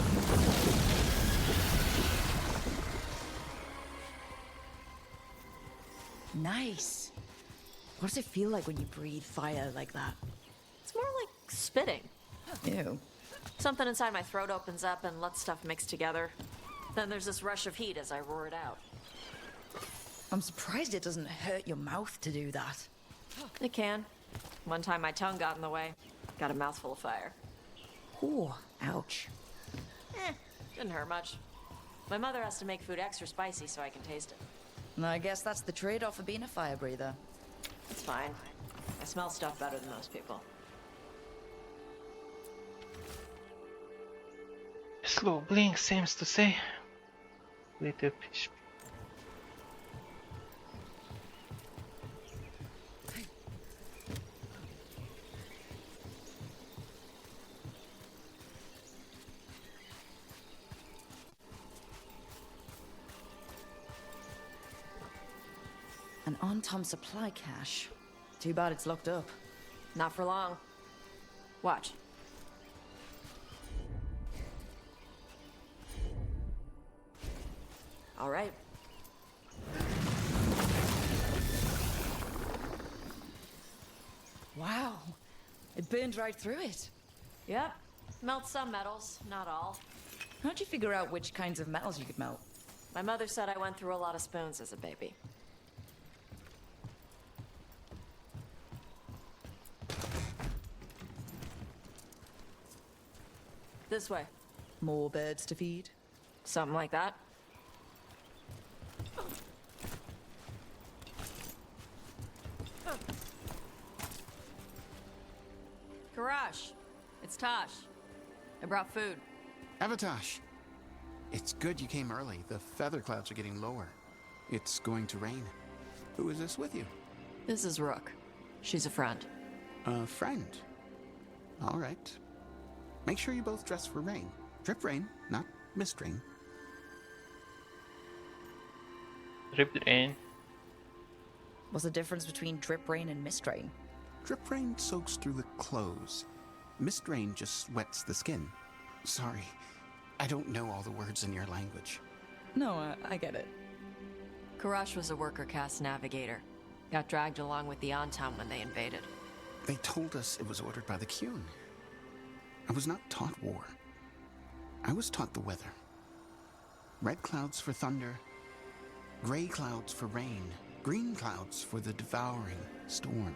Nice. What does it feel like when you breathe fire like that? It's more like spitting. Ew. Something inside my throat opens up and lets stuff mix together. Then there's this rush of heat as I roar it out. I'm surprised it doesn't hurt your mouth to do that. It can. One time my tongue got in the way. Got a mouthful of fire. Ooh, ouch. Didn't hurt much. My mother has to make food extra spicy so I can taste it. I guess that's the trade-off of being a fire breather. It's fine. I smell stuff better than most people. Slow blink seems to say. Little fish. An on-Tom supply cache. Too bad it's locked up. Not for long. Watch. All right. Wow. It burned right through it. Yep. Melts some metals, not all. How'd you figure out which kinds of metals you could melt? My mother said I went through a lot of spoons as a baby. This way. More birds to feed? Something like that. Karash, it's Tosh. I brought food. Avatosh, it's good you came early. The feather clouds are getting lower. It's going to rain. Who is this with you? This is Rook. She's a friend. A friend? All right. Make sure you both dress for rain. Drip rain, not mist rain. Drip rain. What's the difference between drip rain and mist rain? Drip rain soaks through the clothes. Mist rain just wets the skin. Sorry, I don't know all the words in your language. No, I get it. Karash was a worker caste navigator. Got dragged along with the On-Tom when they invaded. They told us it was ordered by the Qun. I was not taught war. I was taught the weather. Red clouds for thunder, gray clouds for rain, green clouds for the devouring storm,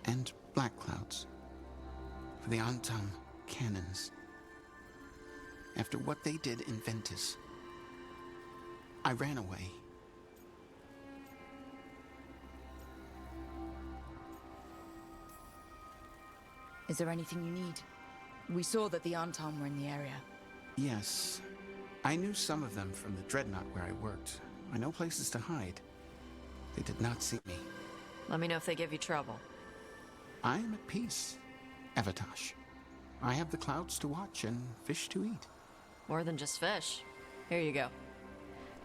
and black clouds for the On-Tom cannons. After what they did in Ventus, I ran away. Is there anything you need? We saw that the On-Tom were in the area. Yes. I knew some of them from the Dreadnought where I worked. I know places to hide. They did not see me. Let me know if they give you trouble. I am at peace, Avatosh. I have the clouds to watch and fish to eat. More than just fish. Here you go.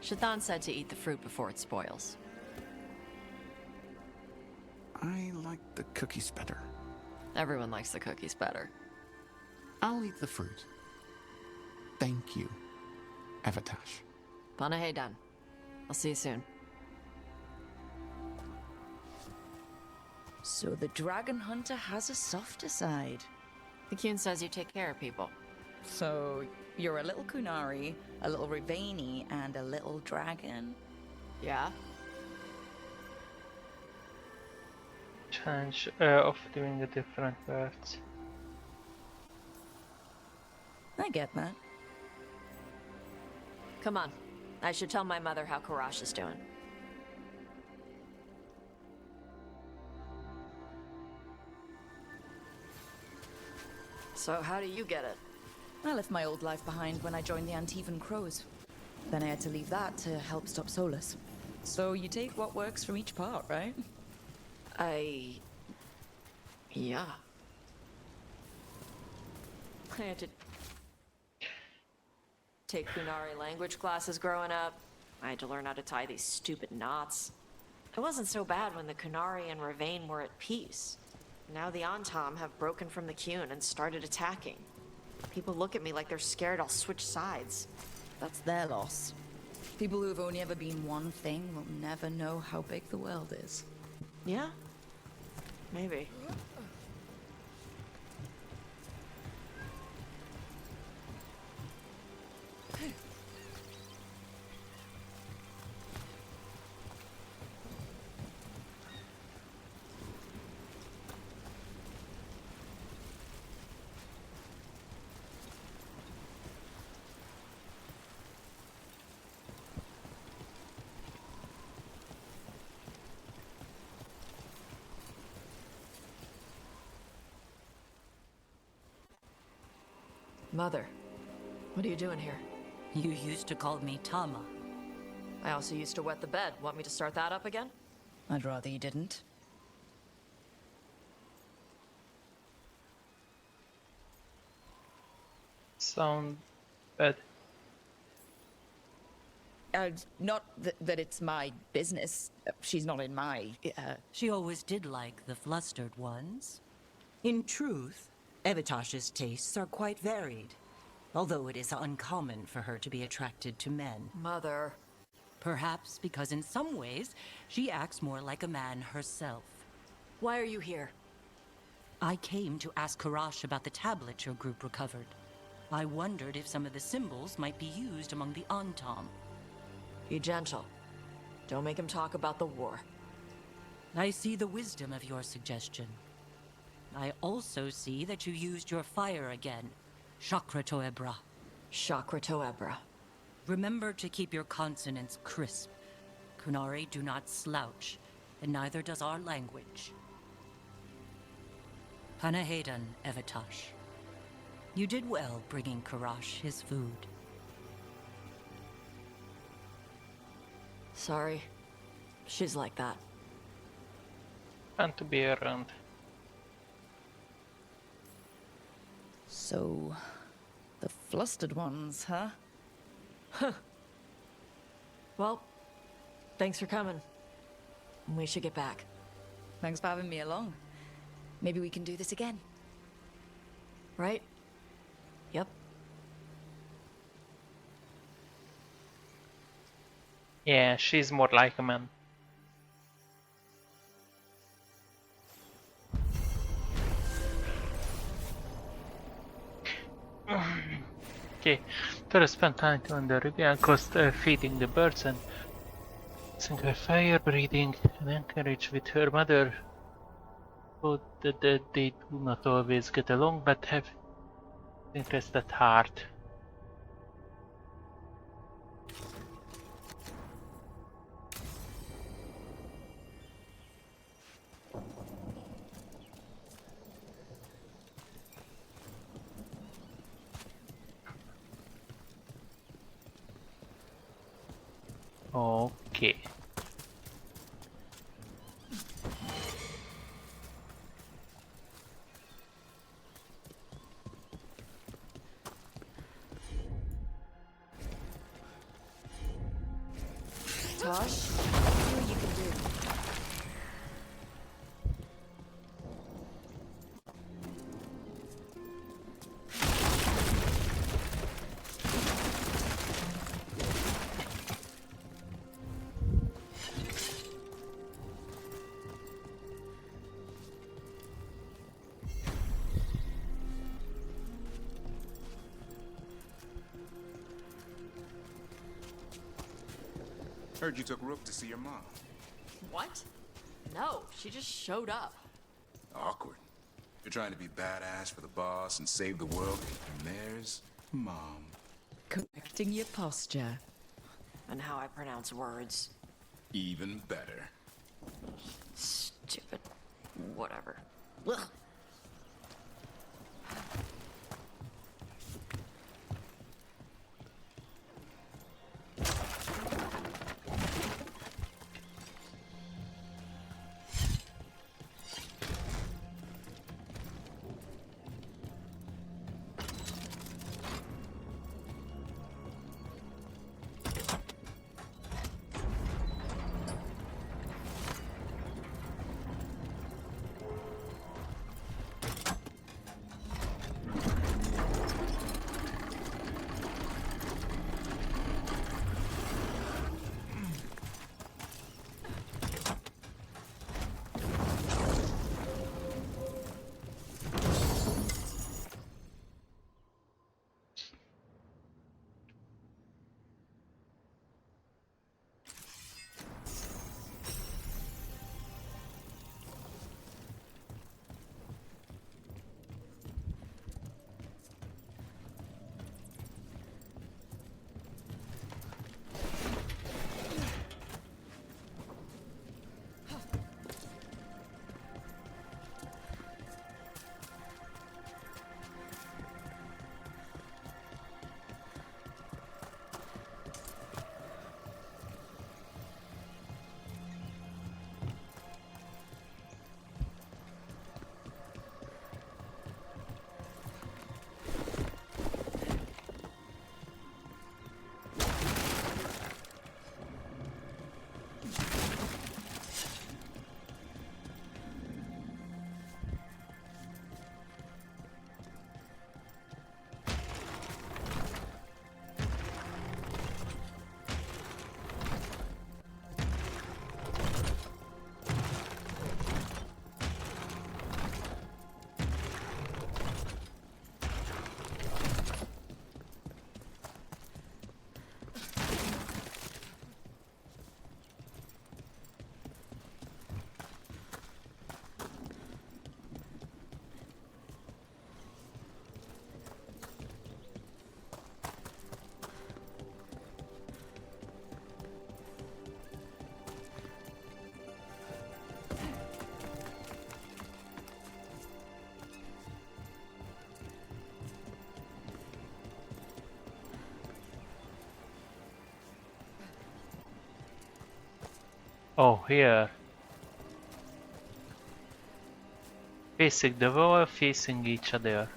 Shathan said to eat the fruit before it spoils. I like the cookies better. Everyone likes the cookies better. I'll eat the fruit. Thank you, Avatosh. Panahedan. I'll see you soon. So the dragon hunter has a softer side. The Qun says you take care of people. So you're a little Kunari, a little Rivani, and a little dragon? Yeah? Challenge of doing the different words. I get that. Come on. I should tell my mother how Karash is doing. So how do you get it? I left my old life behind when I joined the Antivan Crows. Then I had to leave that to help stop Solus. So you take what works from each part, right? Yeah. I had to take Kunari language classes growing up. I had to learn how to tie these stupid knots. It wasn't so bad when the Kunari and Ravain were at peace. Now the On-Tom have broken from the Qun and started attacking. People look at me like they're scared I'll switch sides. That's their loss. People who've only ever been one thing will never know how big the world is. Yeah? Maybe. Mother, what are you doing here? You used to call me Tama. I also used to wet the bed. Want me to start that up again? I'd rather you didn't. Sound bad. Not that it's my business. She's not in my, She always did like the flustered ones. In truth, Evitash's tastes are quite varied, although it is uncommon for her to be attracted to men. Mother. Perhaps because in some ways, she acts more like a man herself. Why are you here? I came to ask Karash about the tablet your group recovered. I wondered if some of the symbols might be used among the Antam. Be gentle. Don't make him talk about the war. I see the wisdom of your suggestion. I also see that you used your fire again, Chakra Toebra. Chakra Toebra. Remember to keep your consonants crisp. Kunari do not slouch, and neither does our language. Panahedan, Evitash. You did well bringing Karash his food. Sorry. She's like that. Fun to be around. So, the flustered ones, huh? Well, thanks for coming. We should get back. Thanks for having me along. Maybe we can do this again. Right? Yep. Yeah, she's more like a man. Okay, Tara spent time on the Rivian coast feeding the birds and using her fire breathing and encourage with her mother. So that they do not always get along but have interest at heart. Okay. Tosh, see what you can do. Heard you took Rook to see your mom. What? No, she just showed up. Awkward. You're trying to be badass for the boss and save the world, and there's Mom. Correcting your posture. And how I pronounce words. Even better. Stupid. Whatever. Ugh. Oh, here. Facing the wall, facing each other.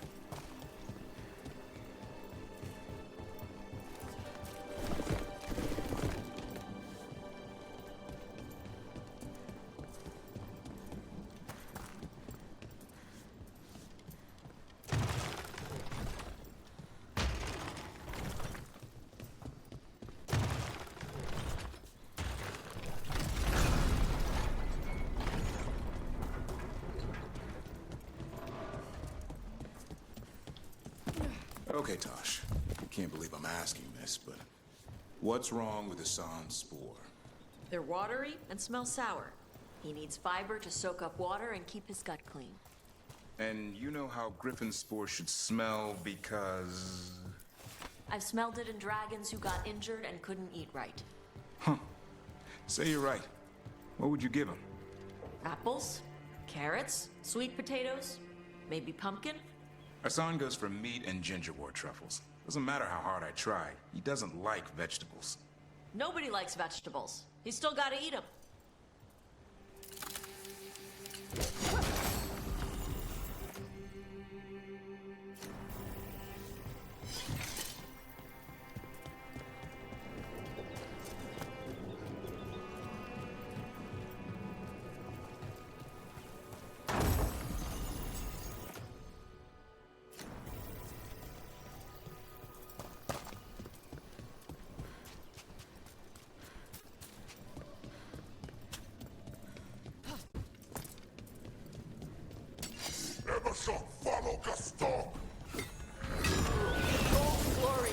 Okay, Tosh. I can't believe I'm asking this, but what's wrong with Hassan's spore? They're watery and smell sour. He needs fiber to soak up water and keep his gut clean. And you know how Griffin spore should smell because... I've smelled it in dragons who got injured and couldn't eat right. Huh. Say you're right. What would you give him? Apples, carrots, sweet potatoes, maybe pumpkin? Hassan goes for meat and gingerwort truffles. Doesn't matter how hard I try. He doesn't like vegetables. Nobody likes vegetables. He's still gotta eat them. Ever shall follow Gaston. Glory.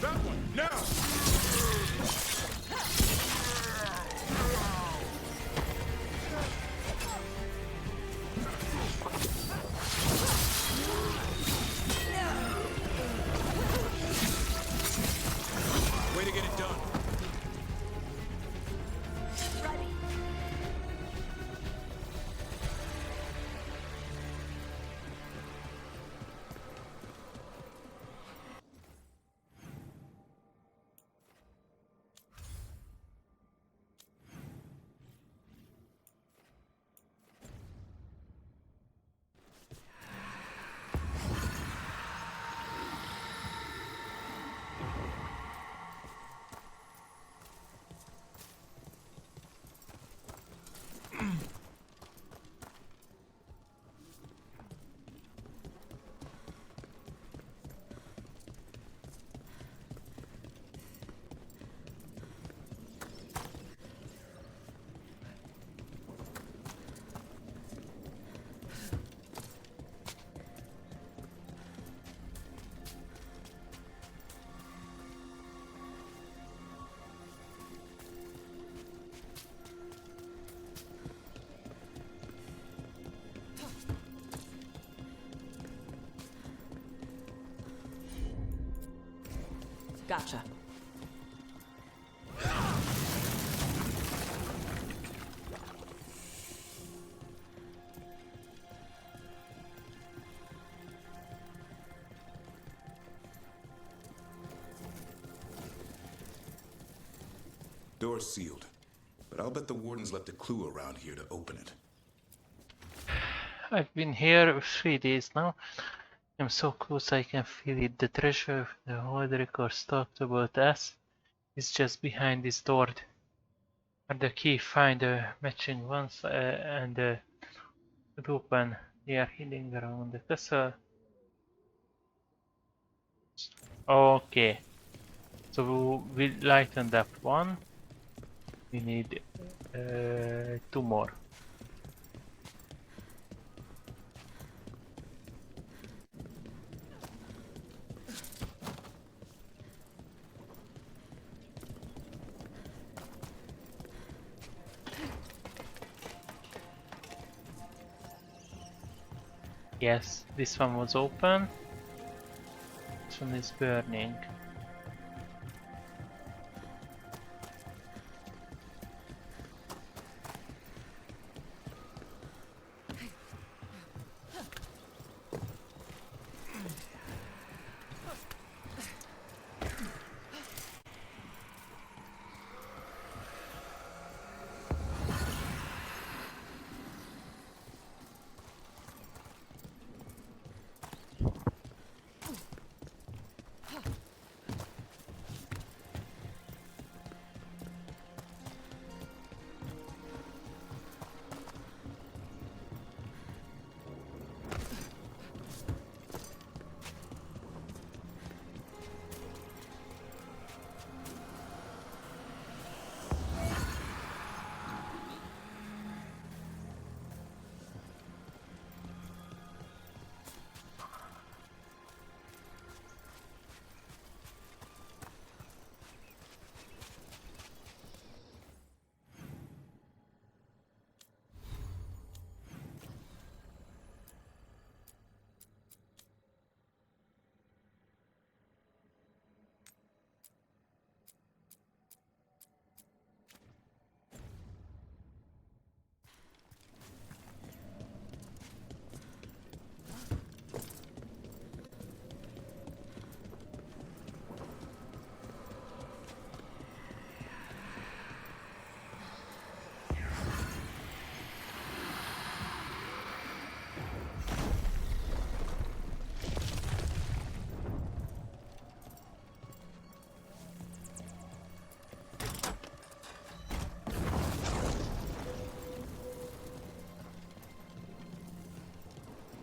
That one, now! Way to get it done. Gotcha. Door's sealed, but I'll bet the warden's left a clue around here to open it. I've been here 3 days now. I'm so close I can feel it. The treasure the old records talked about us is just behind this door. And the key, find the matching ones and open. They are hidden around the castle. Okay. So we lightened up one. We need 2 more. Yes, this one was open. This one is burning.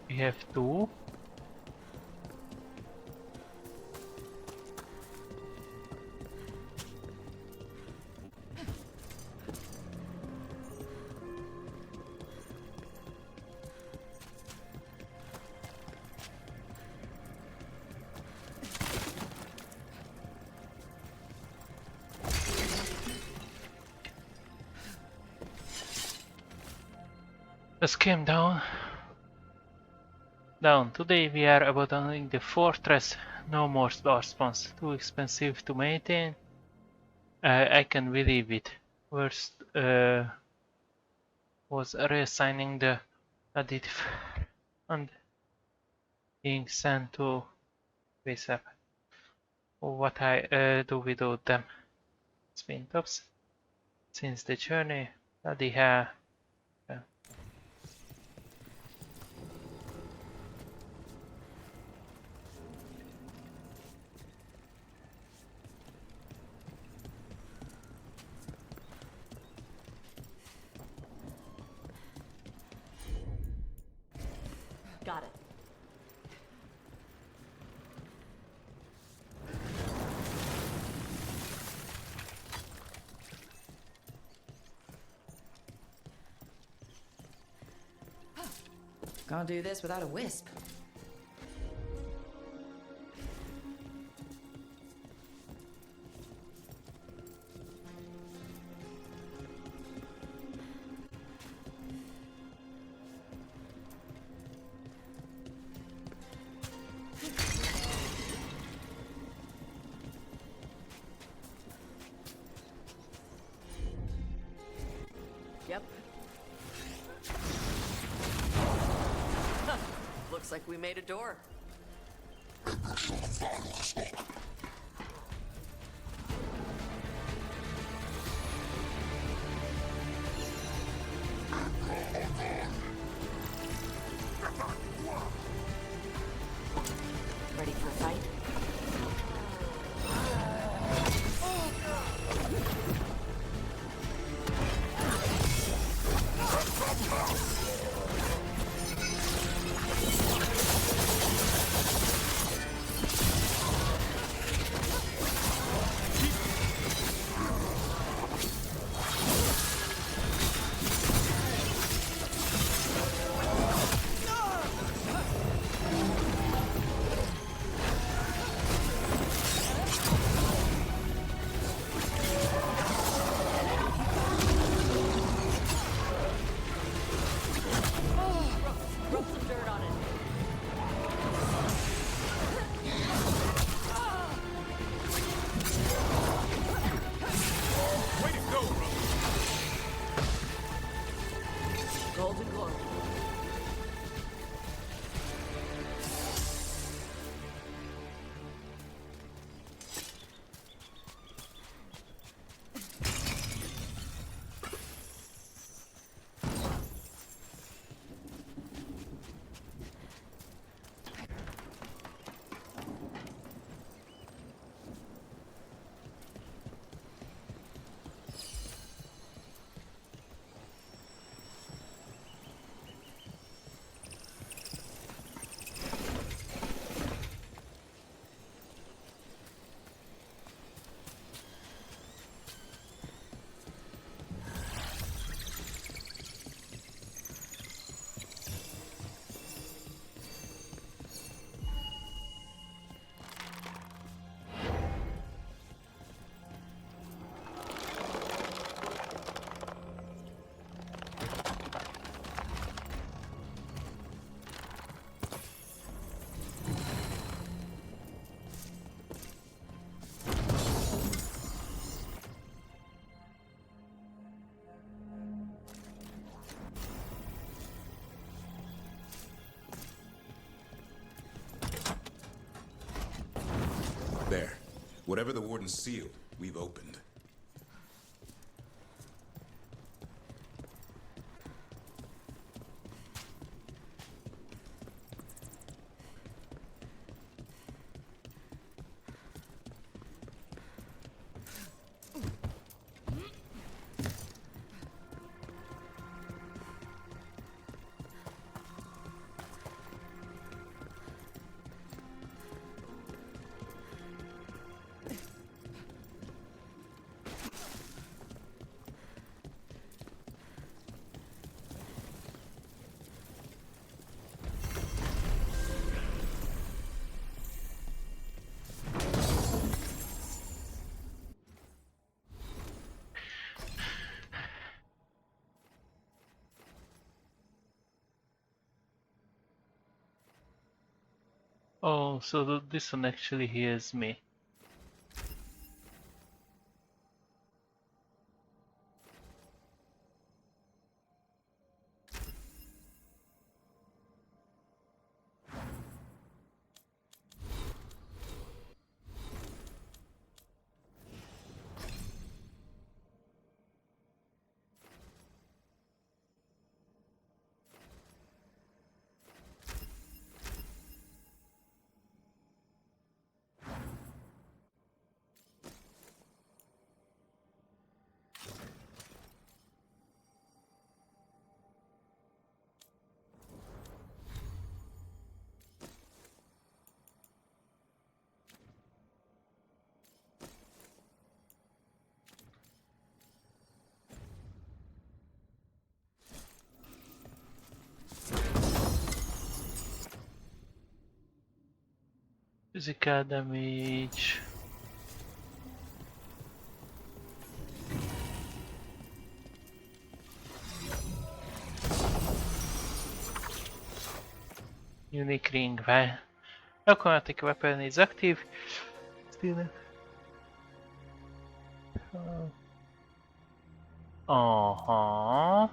We have two. Just came down. Today we are abandoning the fortress. No more star spawns. Too expensive to maintain. I can believe it. Worst was reassigning the additive and being sent to base up. What I do without them. Spin tops. Since the journey, bloody hell. Got it. Can't do this without a wisp. Yep. Looks like we made a door. Ready for a fight? Whatever the Warden sealed, we've opened. Oh, so this one actually hears me. Physical damage. Unique ring. Chromatic weapon is active. Still. Uh-huh.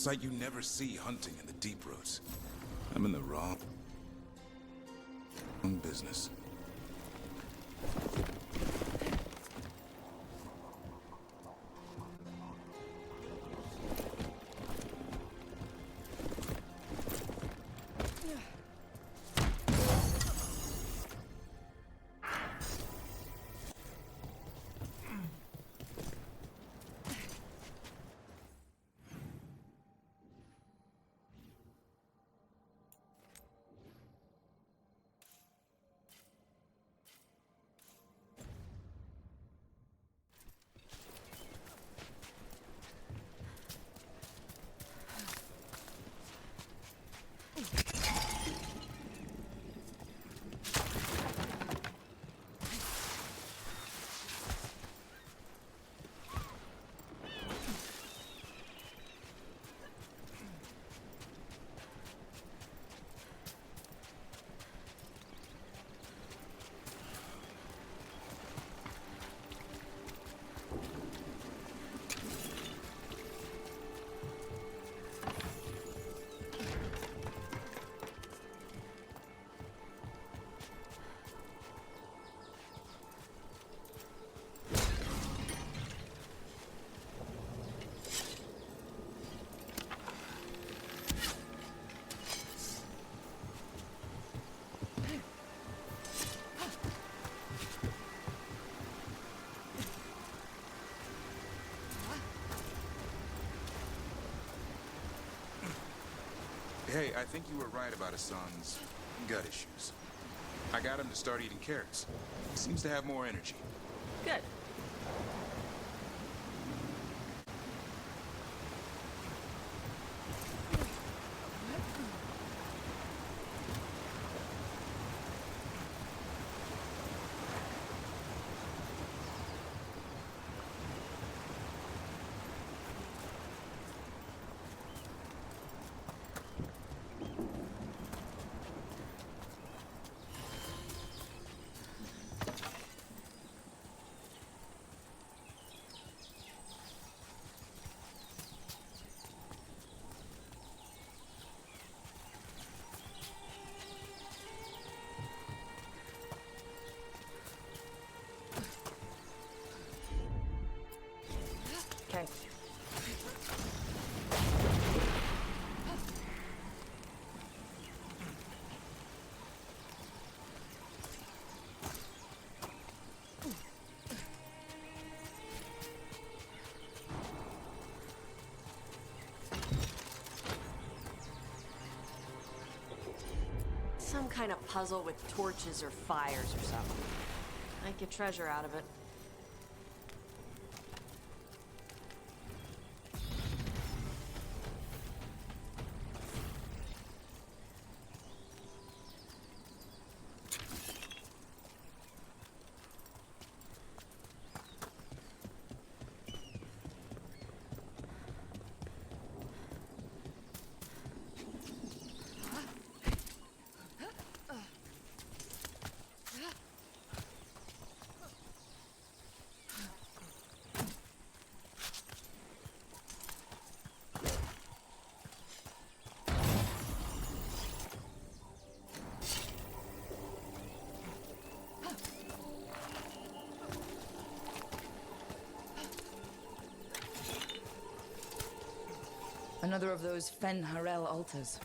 sight you never see hunting in the deep roads. I'm in the wrong business. Hey, I think you were right about Hassan's gut issues. I got him to start eating carrots. He seems to have more energy. Good. Okay. Some kind of puzzle with torches or fires or something. Might get treasure out of it. Another of those Fen Harel altars.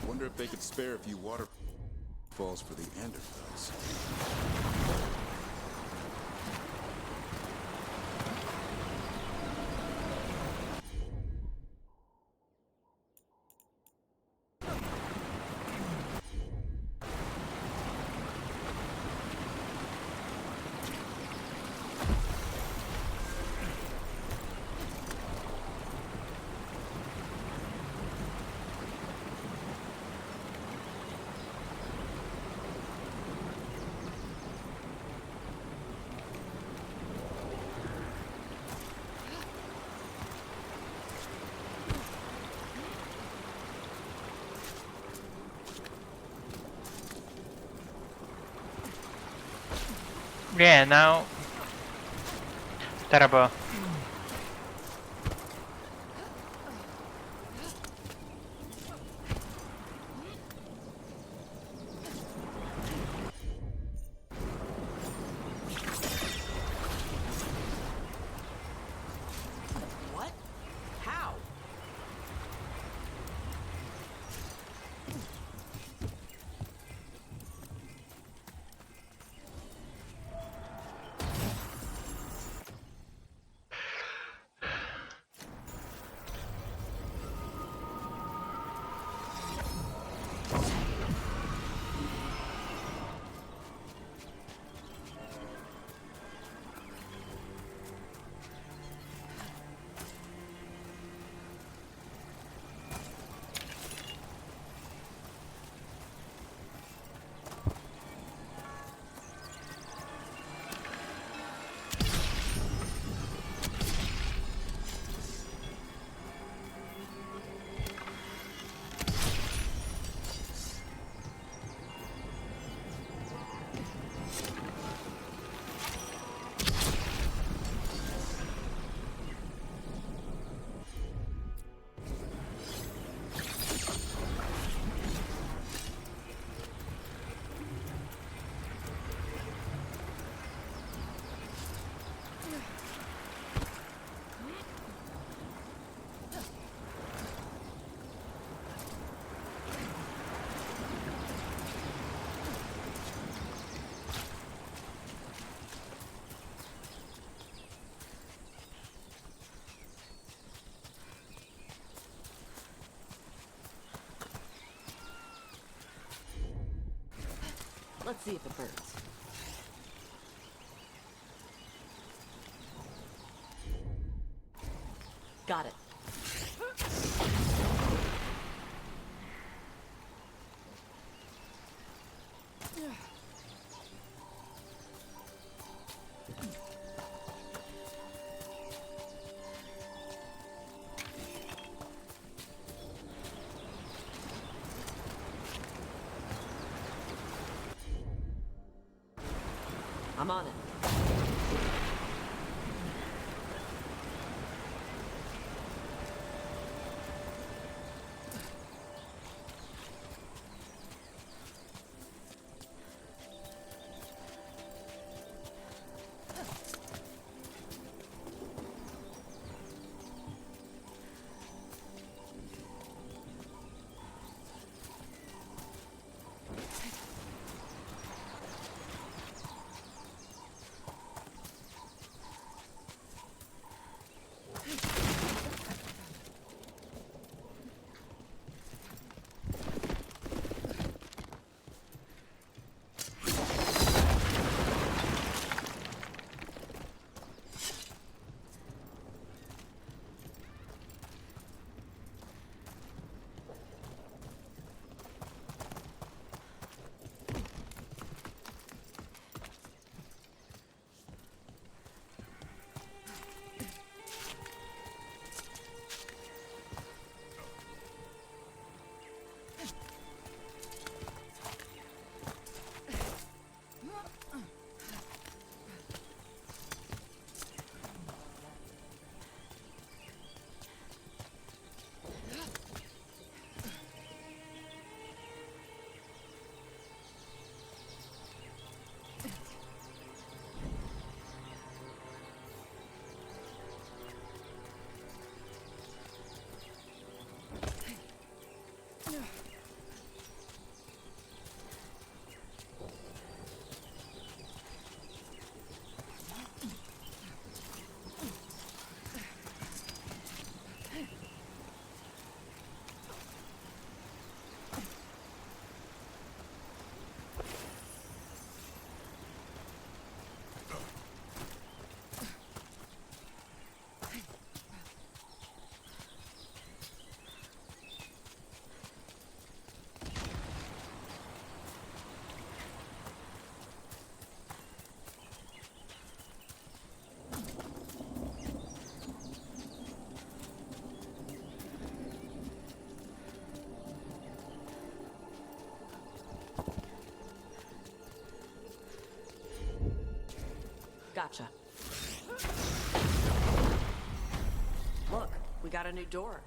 Wonder if they could spare a few waterfalls for the Anderfels. Yeah, now... Terrible. What? How? Let's see if it burns. Got it. I'm on it. Gotcha. Look, we got a new door.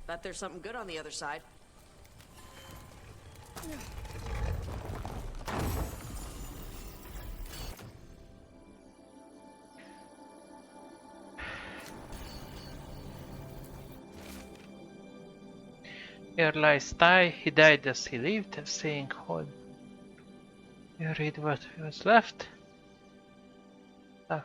Bet there's something good on the other side. Here lies Ty. He died as he lived, saying, "Hold." You read what was left. Stuff.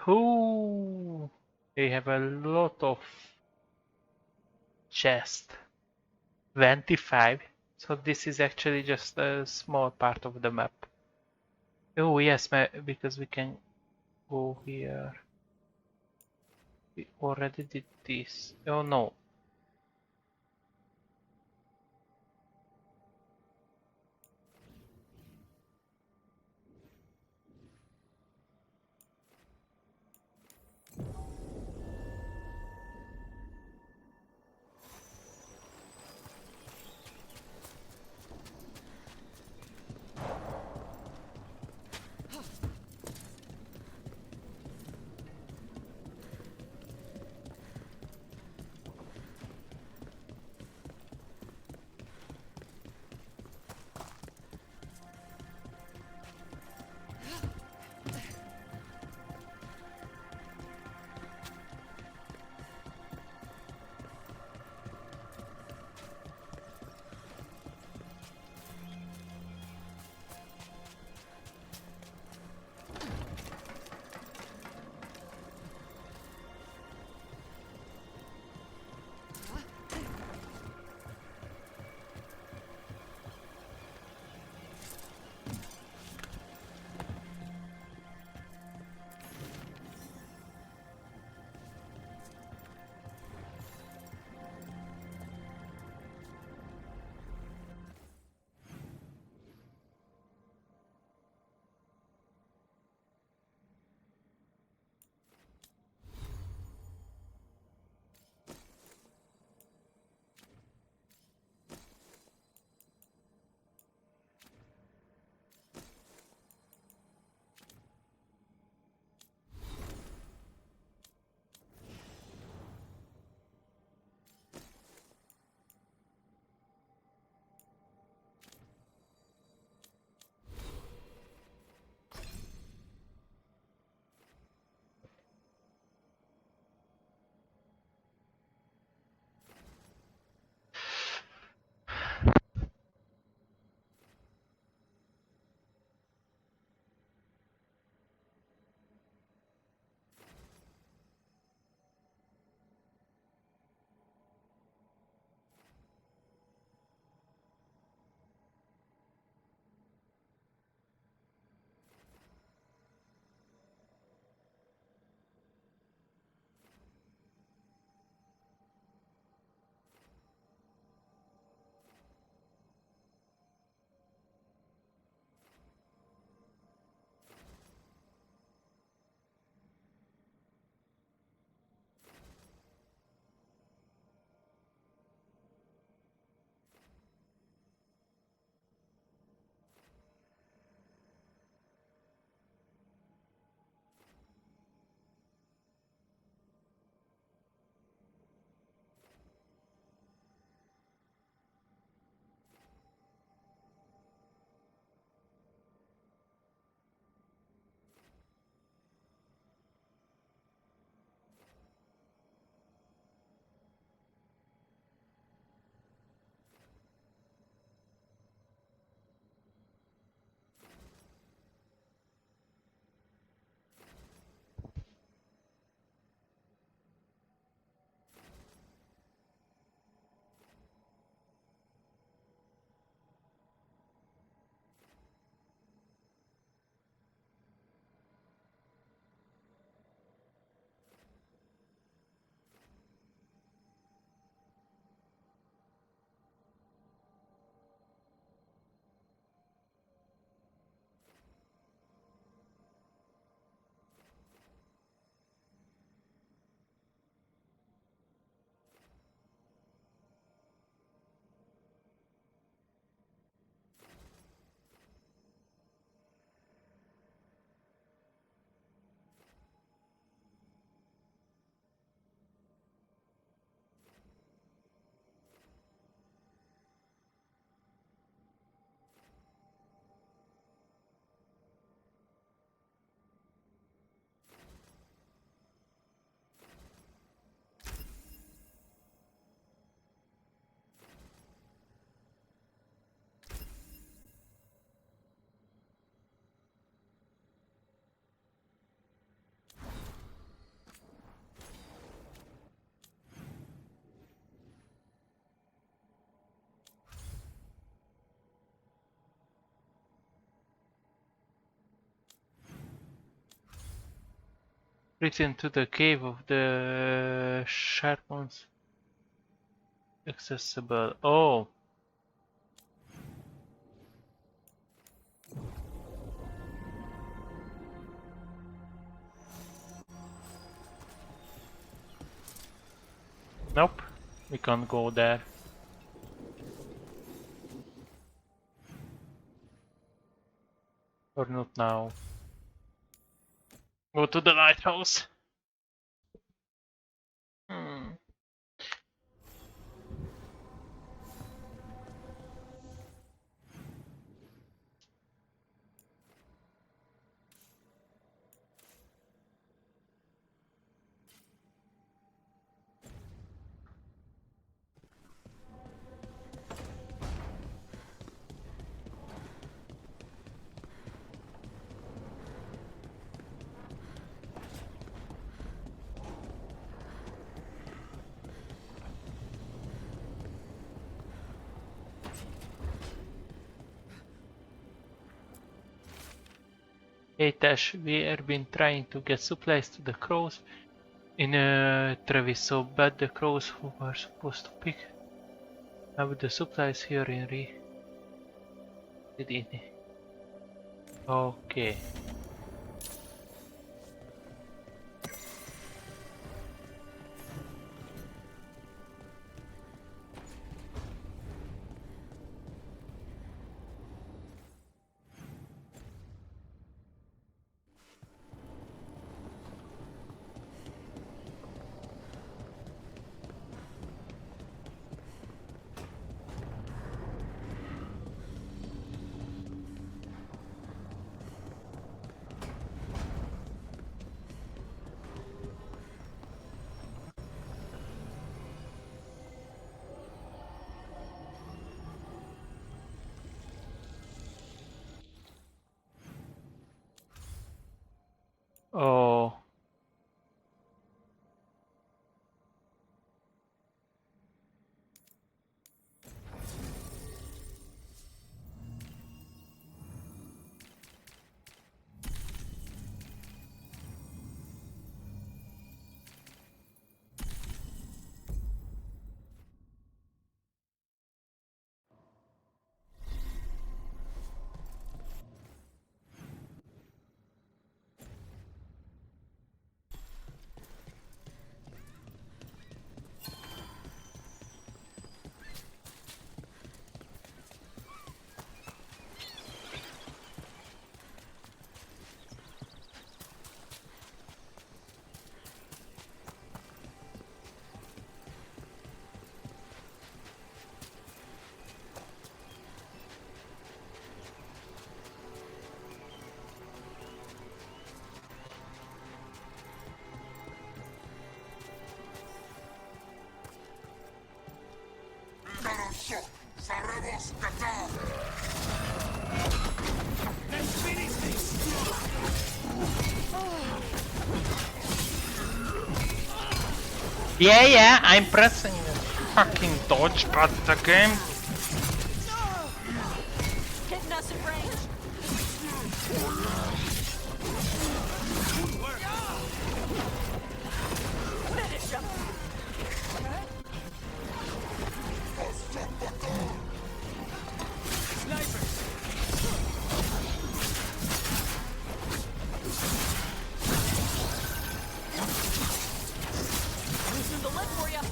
Ooh, they have a lot of chests. 25. So this is actually just a small part of the map. Oh yes, because we can go here. We already did this. Oh no. Return to the cave of the sharp ones. Accessible. Oh. Nope, we can't go there. Or not now. Go to the lighthouse. Hey Tash, we have been trying to get supplies to the crows in Treviso, but the crows who were supposed to pick up the supplies here in Okay. Oh. Saremos Qatar! Let's finish this! Yeah, I'm pressing the fucking dodge button again. Hitting us at range. Finish him. Loosen the lid for you.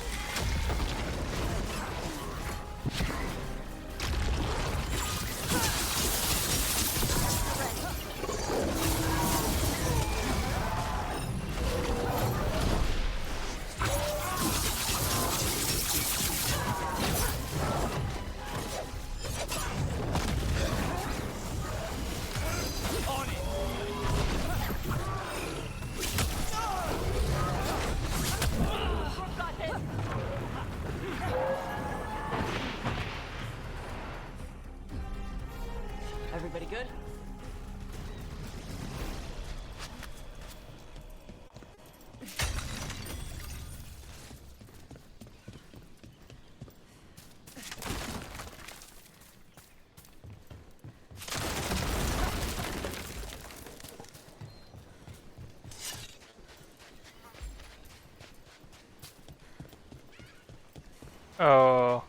Oh.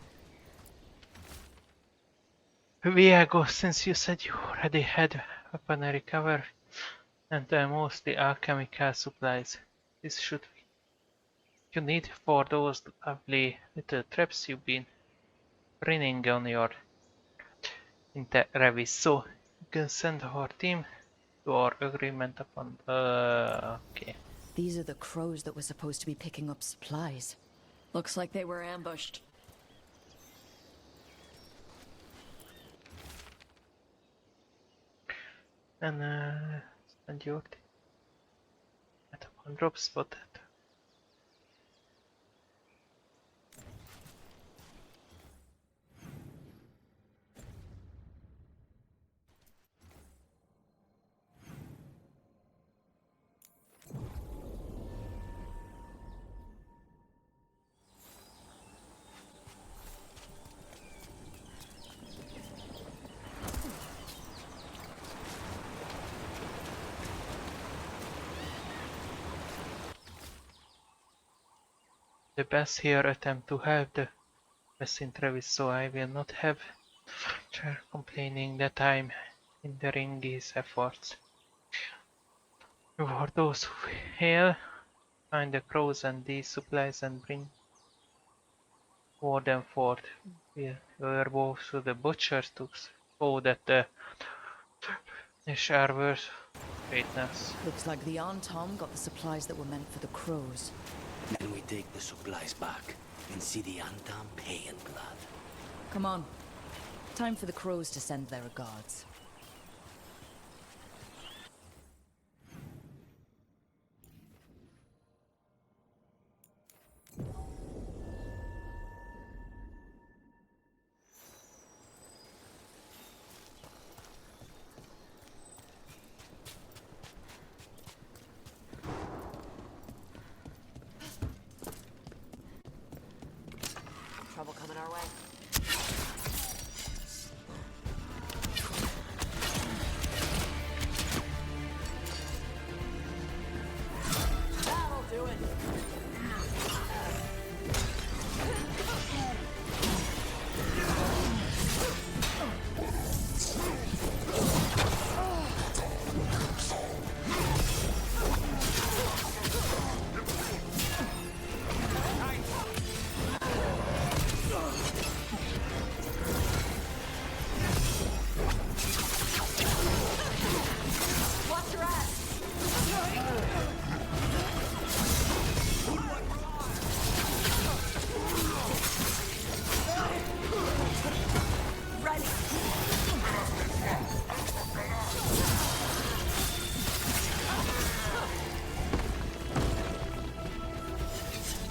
Viego, since you said you already had weaponry recover and mostly alchemical supplies, this should be you need for those lovely little traps you've been running on your interrevis. So you can send our team to our agreement upon okay. These are the crows that were supposed to be picking up supplies. Looks like they were ambushed. And send your team at one drop spotted. The best here attempt to help the best in Travis, so I will not have Fletcher complaining that I'm hindering his efforts. For those who fail, find the crows and these supplies and bring them forth. We were both to the butchers to show that the are worth greatness. Looks like the Antom got the supplies that were meant for the crows. Then we take the supplies back and see the Antam pay in blood. Come on. Time for the crows to send their regards. Trouble coming our way. That'll do it. Watch your ass. Ready.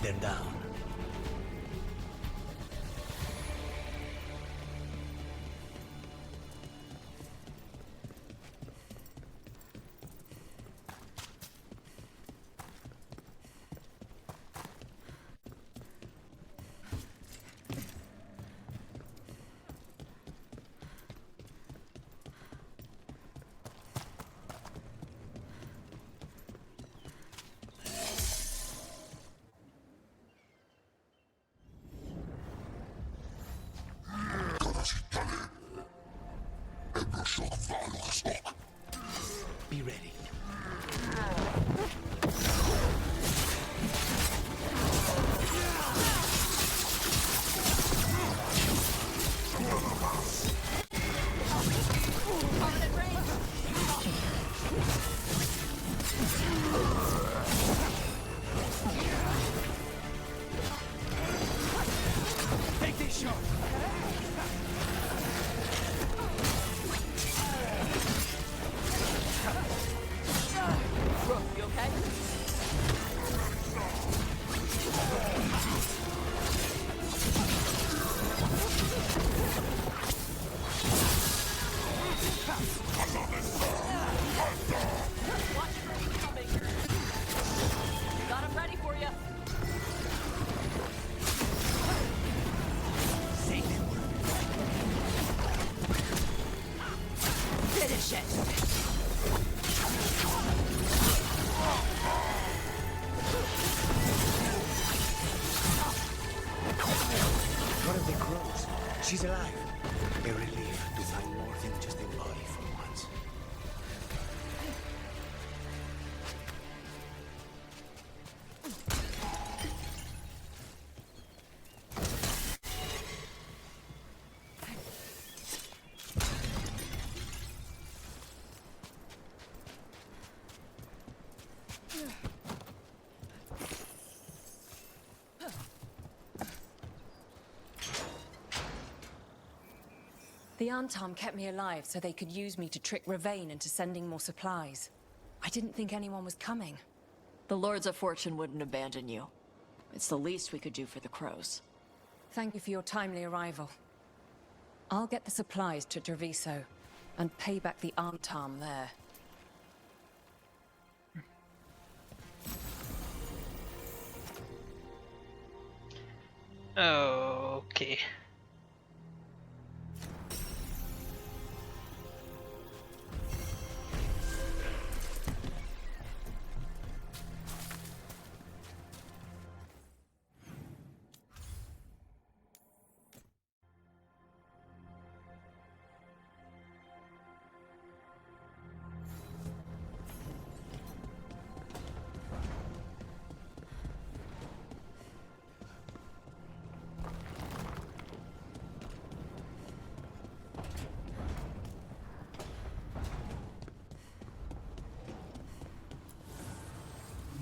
They're down. Be ready. Take this shot. Brooke, you okay? Watch for incoming. Got him ready for you. Finish it. She's alive. A relief to find more than just a body for once. The Antom kept me alive so they could use me to trick Ravain into sending more supplies. I didn't think anyone was coming. The Lords of Fortune wouldn't abandon you. It's the least we could do for the Crows. Thank you for your timely arrival. I'll get the supplies to Treviso and pay back the Antom there. Okay.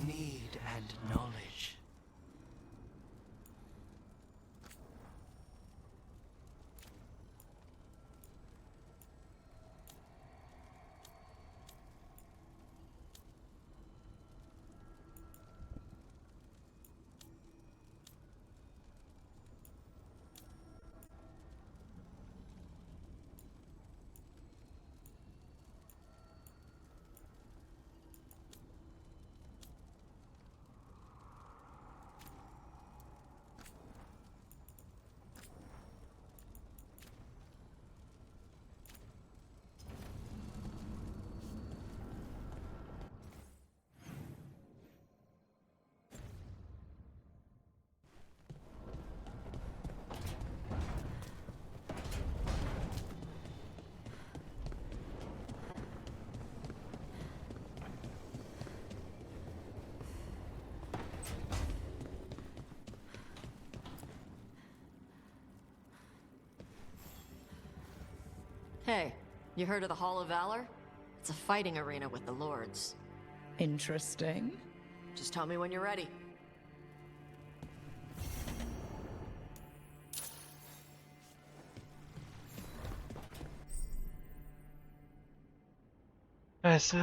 Need and knowledge. Hey, you heard of the Hall of Valor? It's a fighting arena with the Lords. Interesting. Just tell me when you're ready. As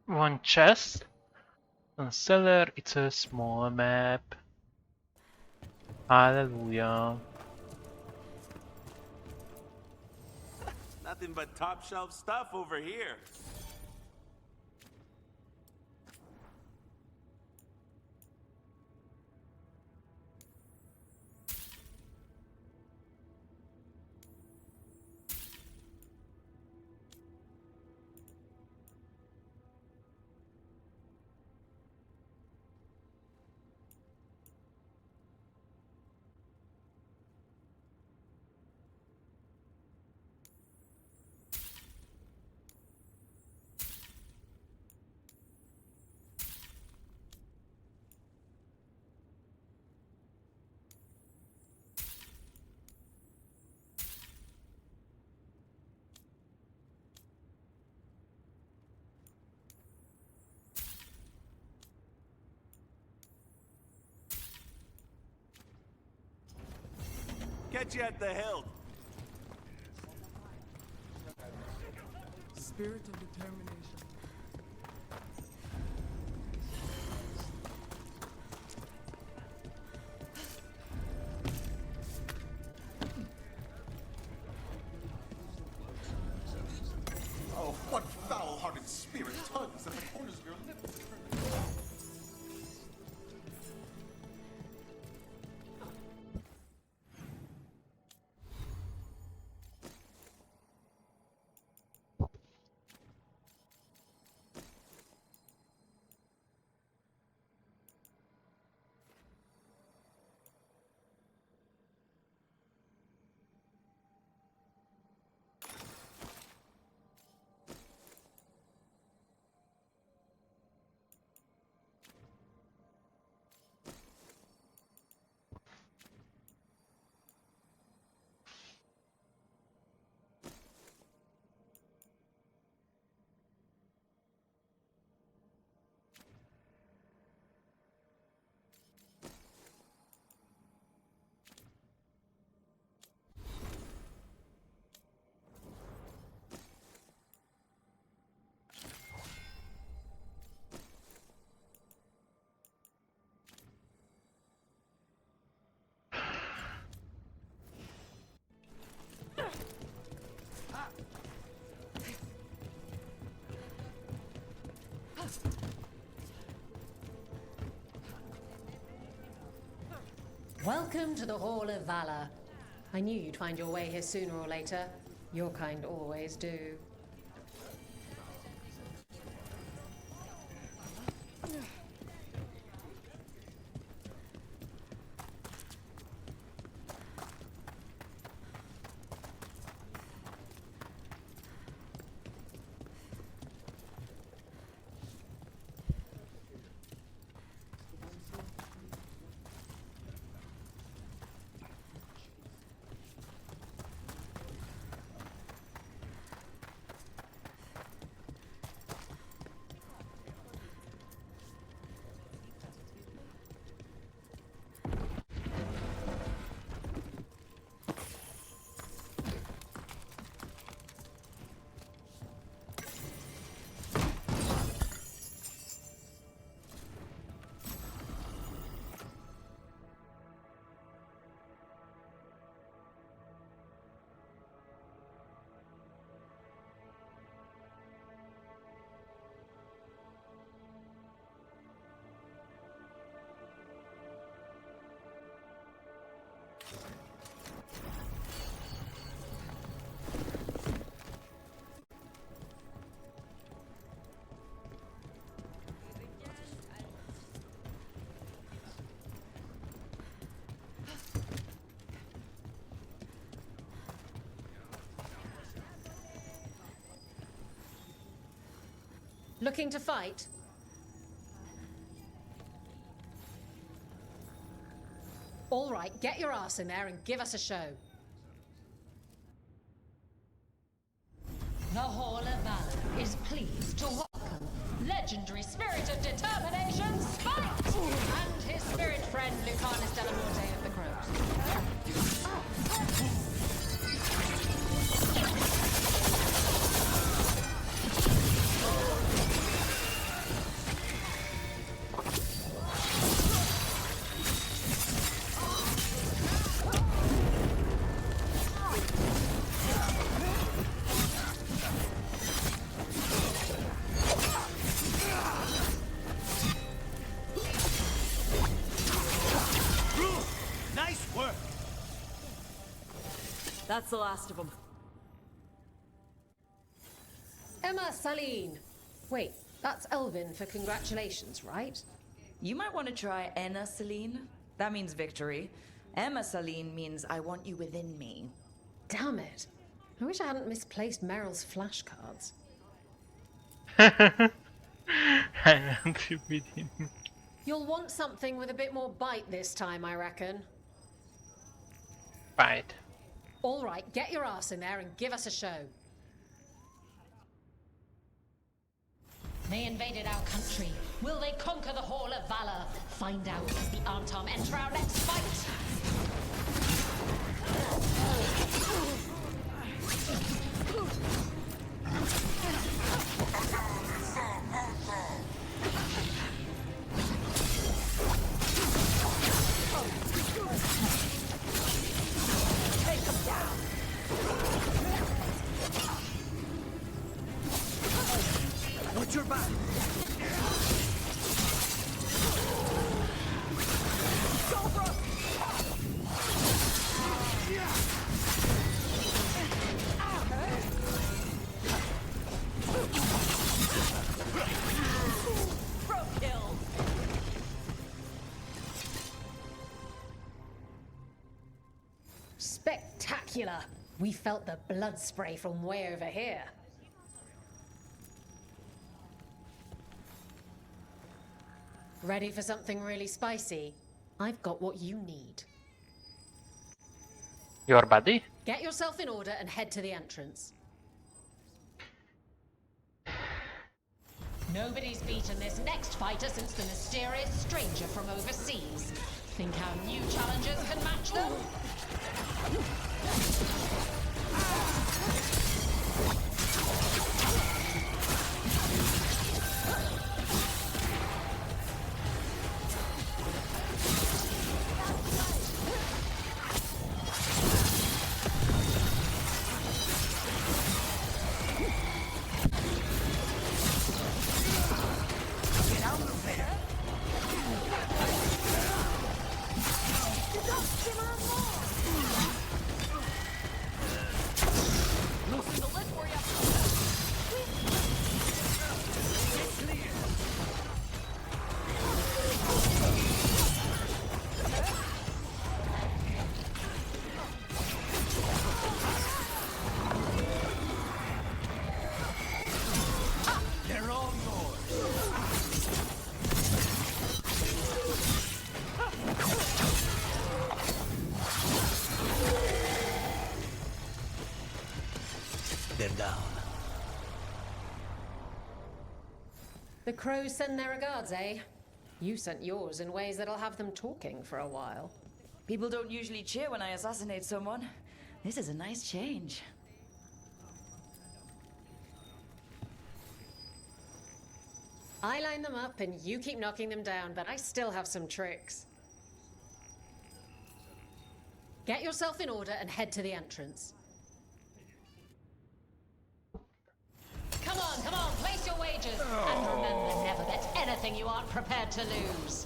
one chest. On cellar, it's a small map. Hallelujah. Nothing but top shelf stuff over here. Catch you at the hilt. Spirit of determination. Oh, what foul-hearted spirit tugs at the corners of your lips? Welcome to the Hall of Valor. I knew you'd find your way here sooner or later. Your kind always do. Looking to fight? All right, get your ass in there and give us a show. The Hall of Valor is pleased to welcome legendary spirit of determination, Spike! And his spirit friend, Lucanus Delamonte of the Crows. That's the last of them. Emma Saline. Wait, that's Elvin for congratulations, right? You might want to try Enna Celine. That means victory. Emma Celine means I want you within me. Damn it. I wish I hadn't misplaced Meryl's flashcards. I want you with him. You'll want something with a bit more bite this time, I reckon. Right. All right, get your ass in there and give us a show. They invaded our country. Will they conquer the Hall of Valor? Find out as the Antam enter our next fight. Take them down. Watch your back. Spectacular! We felt the blood spray from way over here. Ready for something really spicy? I've got what you need. Your body? Get yourself in order and head to the entrance. Nobody's beaten this next fighter since the mysterious stranger from overseas. Think our new challengers can match them? They're down. The crows send their regards, eh? You sent yours in ways that'll have them talking for a while. People don't usually cheer when I assassinate someone. This is a nice change. I line them up and you keep knocking them down, but I still have some tricks. Get yourself in order and head to the entrance. Come on, place your wagers. And remember, never bet anything you aren't prepared to lose.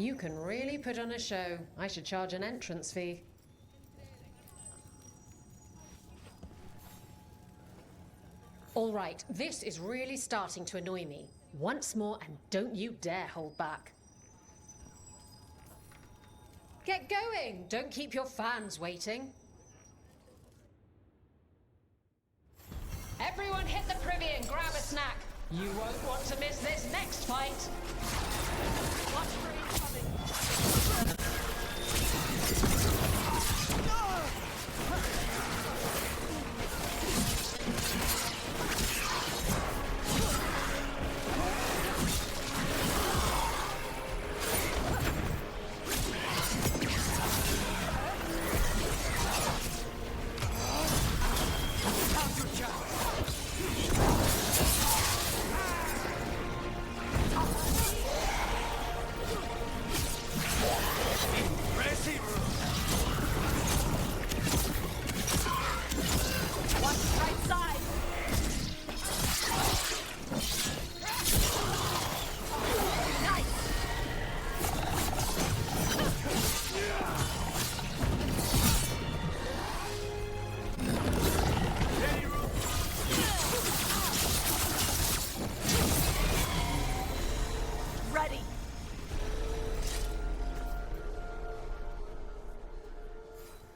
You can really put on a show. I should charge an entrance fee. All right, this is really starting to annoy me. Once more, and don't you dare hold back. Get going! Don't keep your fans waiting. Everyone hit the privy and grab a snack. You won't want to miss this next fight. Watch for incoming.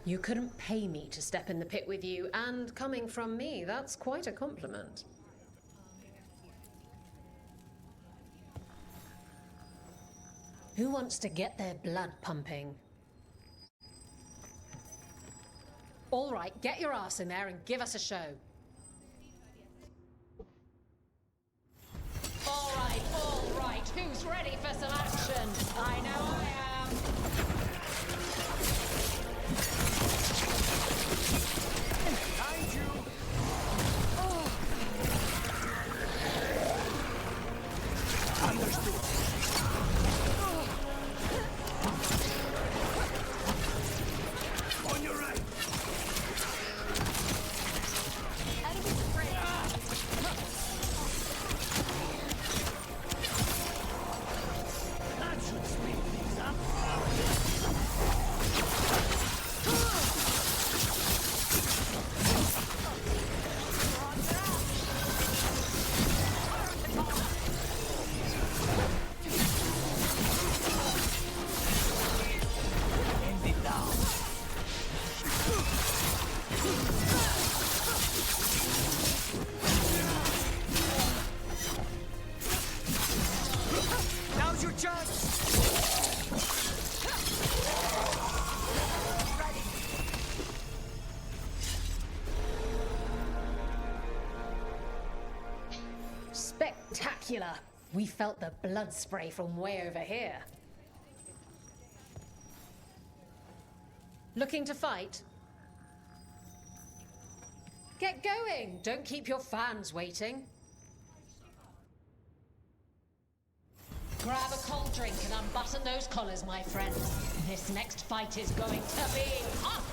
You couldn't pay me to step in the pit with you, and coming from me, that's quite a compliment. Who wants to get their blood pumping? All right, get your ass in there and give us a show. All right, who's ready for some action? I know I am. Behind you! Understood. On your right. Enemy spraying. That should speed things up. Now's your chance! Spectacular! We felt the blood spray from way over here. Looking to fight? Get going! Don't keep your fans waiting. Grab a cold drink and unbutton those collars, my friend. This next fight is going to be hot!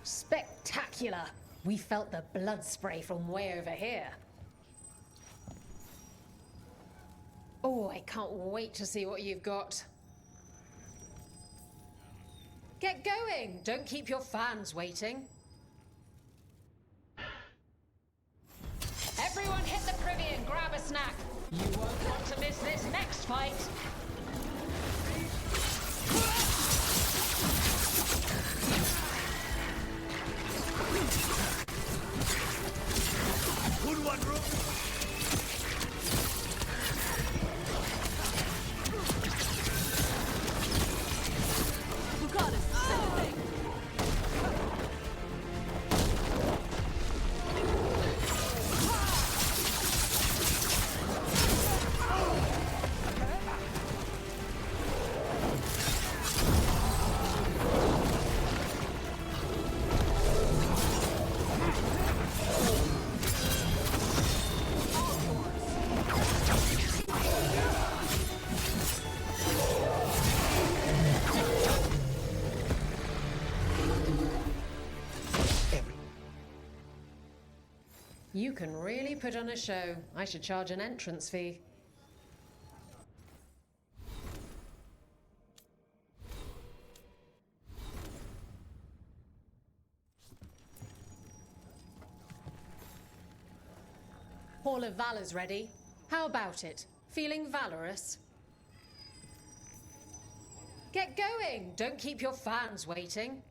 Spectacular! We felt the blood spray from way over here. Oh, I can't wait to see what you've got. Get going! Don't keep your fans waiting. Everyone hit the privy and grab a snack. You won't want to miss this next fight. Good one, Rook. You got it. You can really put on a show. I should charge an entrance fee. Hall of Valor's ready. How about it? Feeling valorous? Get going! Don't keep your fans waiting.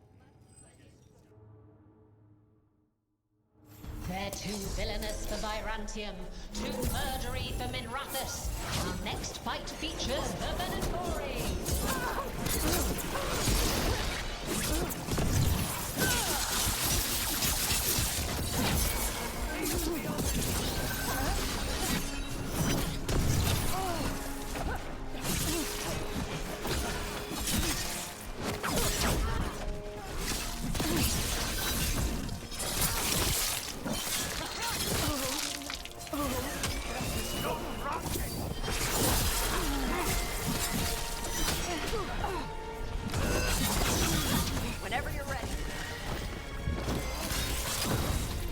They're too villainous for Byrantium, too murdery for Minrathus. Our next fight features the Venatori. Whenever you're ready.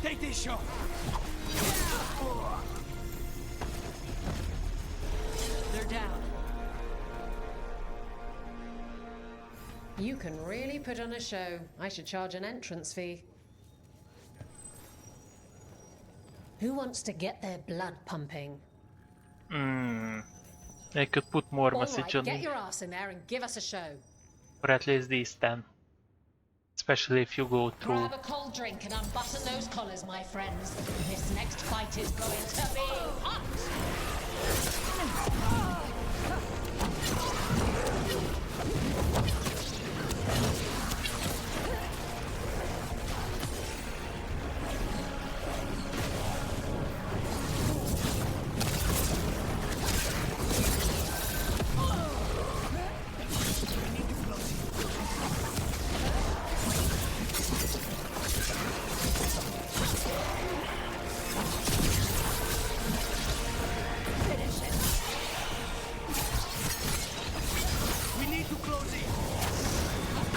Take this shot. They're down. You can really put on a show. I should charge an entrance fee. Who wants to get their blood pumping? I could put more All message right, on get it, your ass in there and give us a show. or at least these 10. Especially if you go through. Grab a cold drink and unbutton those collars, my friends. This next fight is going to be hot! We need to close it.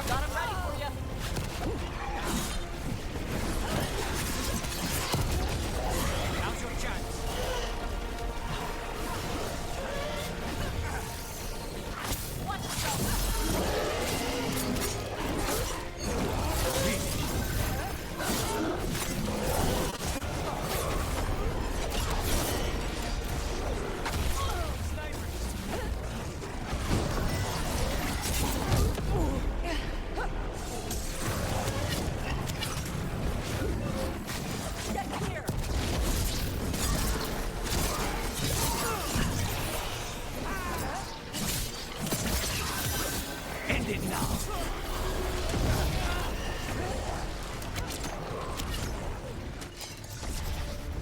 Got him ready for you. Now's your chance. Get clear. End it now.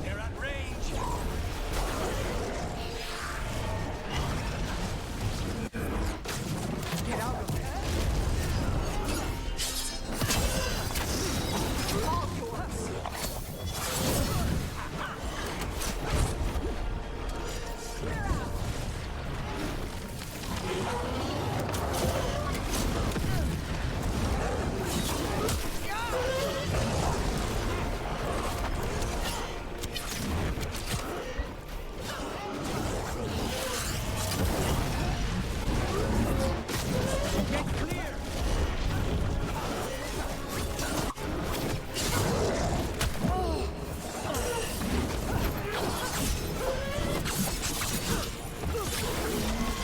They're at range. Get out of there. All yours. Get clear.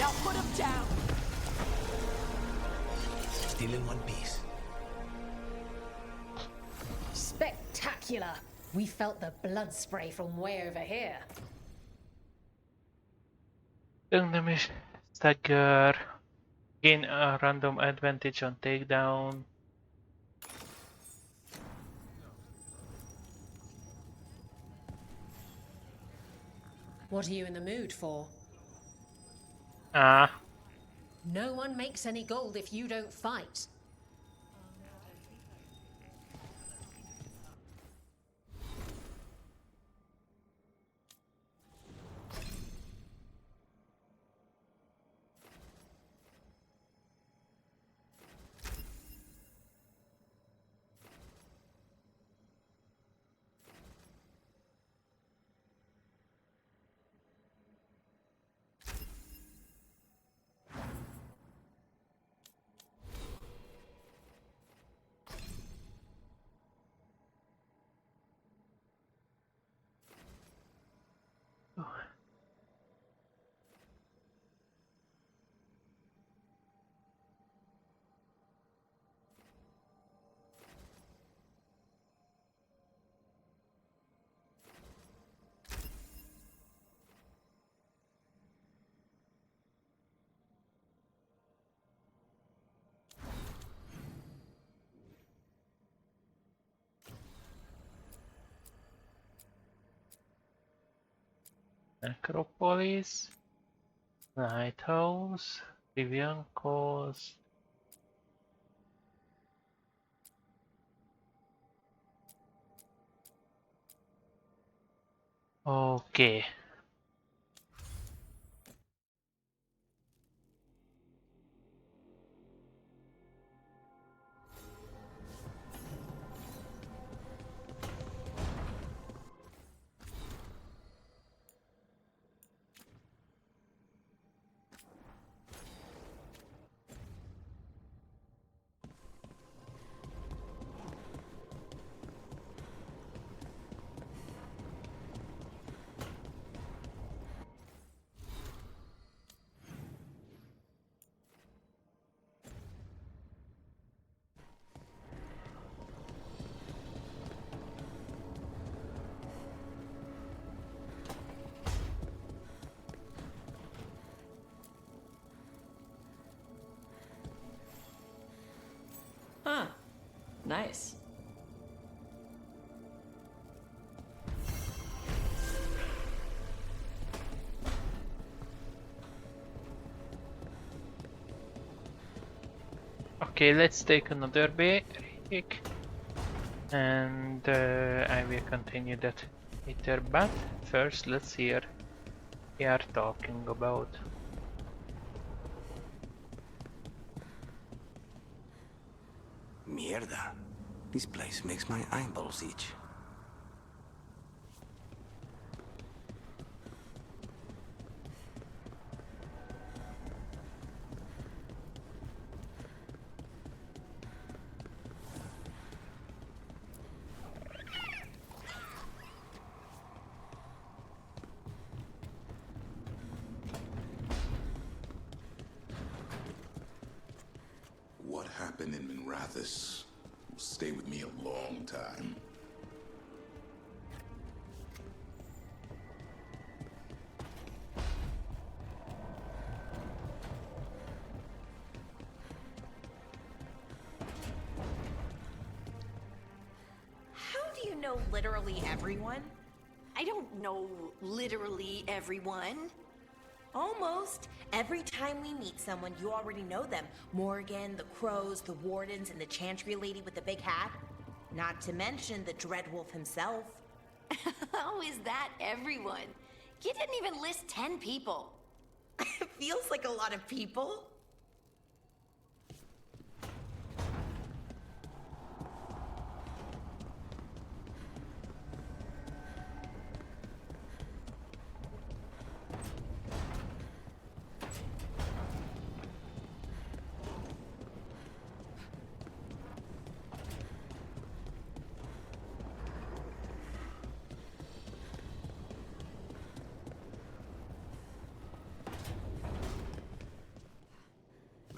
Now put him down. Still in one piece. Spectacular! We felt the blood spray from way over here. Enemy stagger. Gain a random advantage on takedown. What are you in the mood for? Ah, No one makes any gold if you don't fight. Necropolis, Lighthouse, Rivian Coast. Okay. Huh. Nice. Okay, let's take another break. And I will continue that later. But first, let's hear we are talking about. Mierda. This place makes my eyeballs itch. What happened in Minrathous will stay with me a long time. How do you know literally everyone? I don't know literally everyone. Almost. Every time we meet someone, you already know them. Morgan, the Crows, the Wardens, and the Chantry lady with the big hat. Not to mention the Dreadwolf himself. How is that everyone? You didn't even list 10 people. Feels like a lot of people.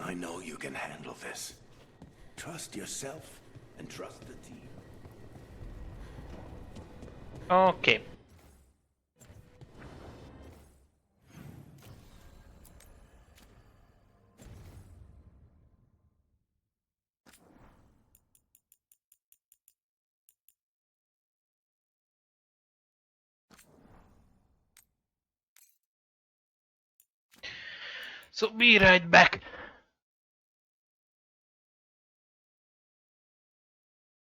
I know you can handle this. Trust yourself and trust the team. Okay. So be right back.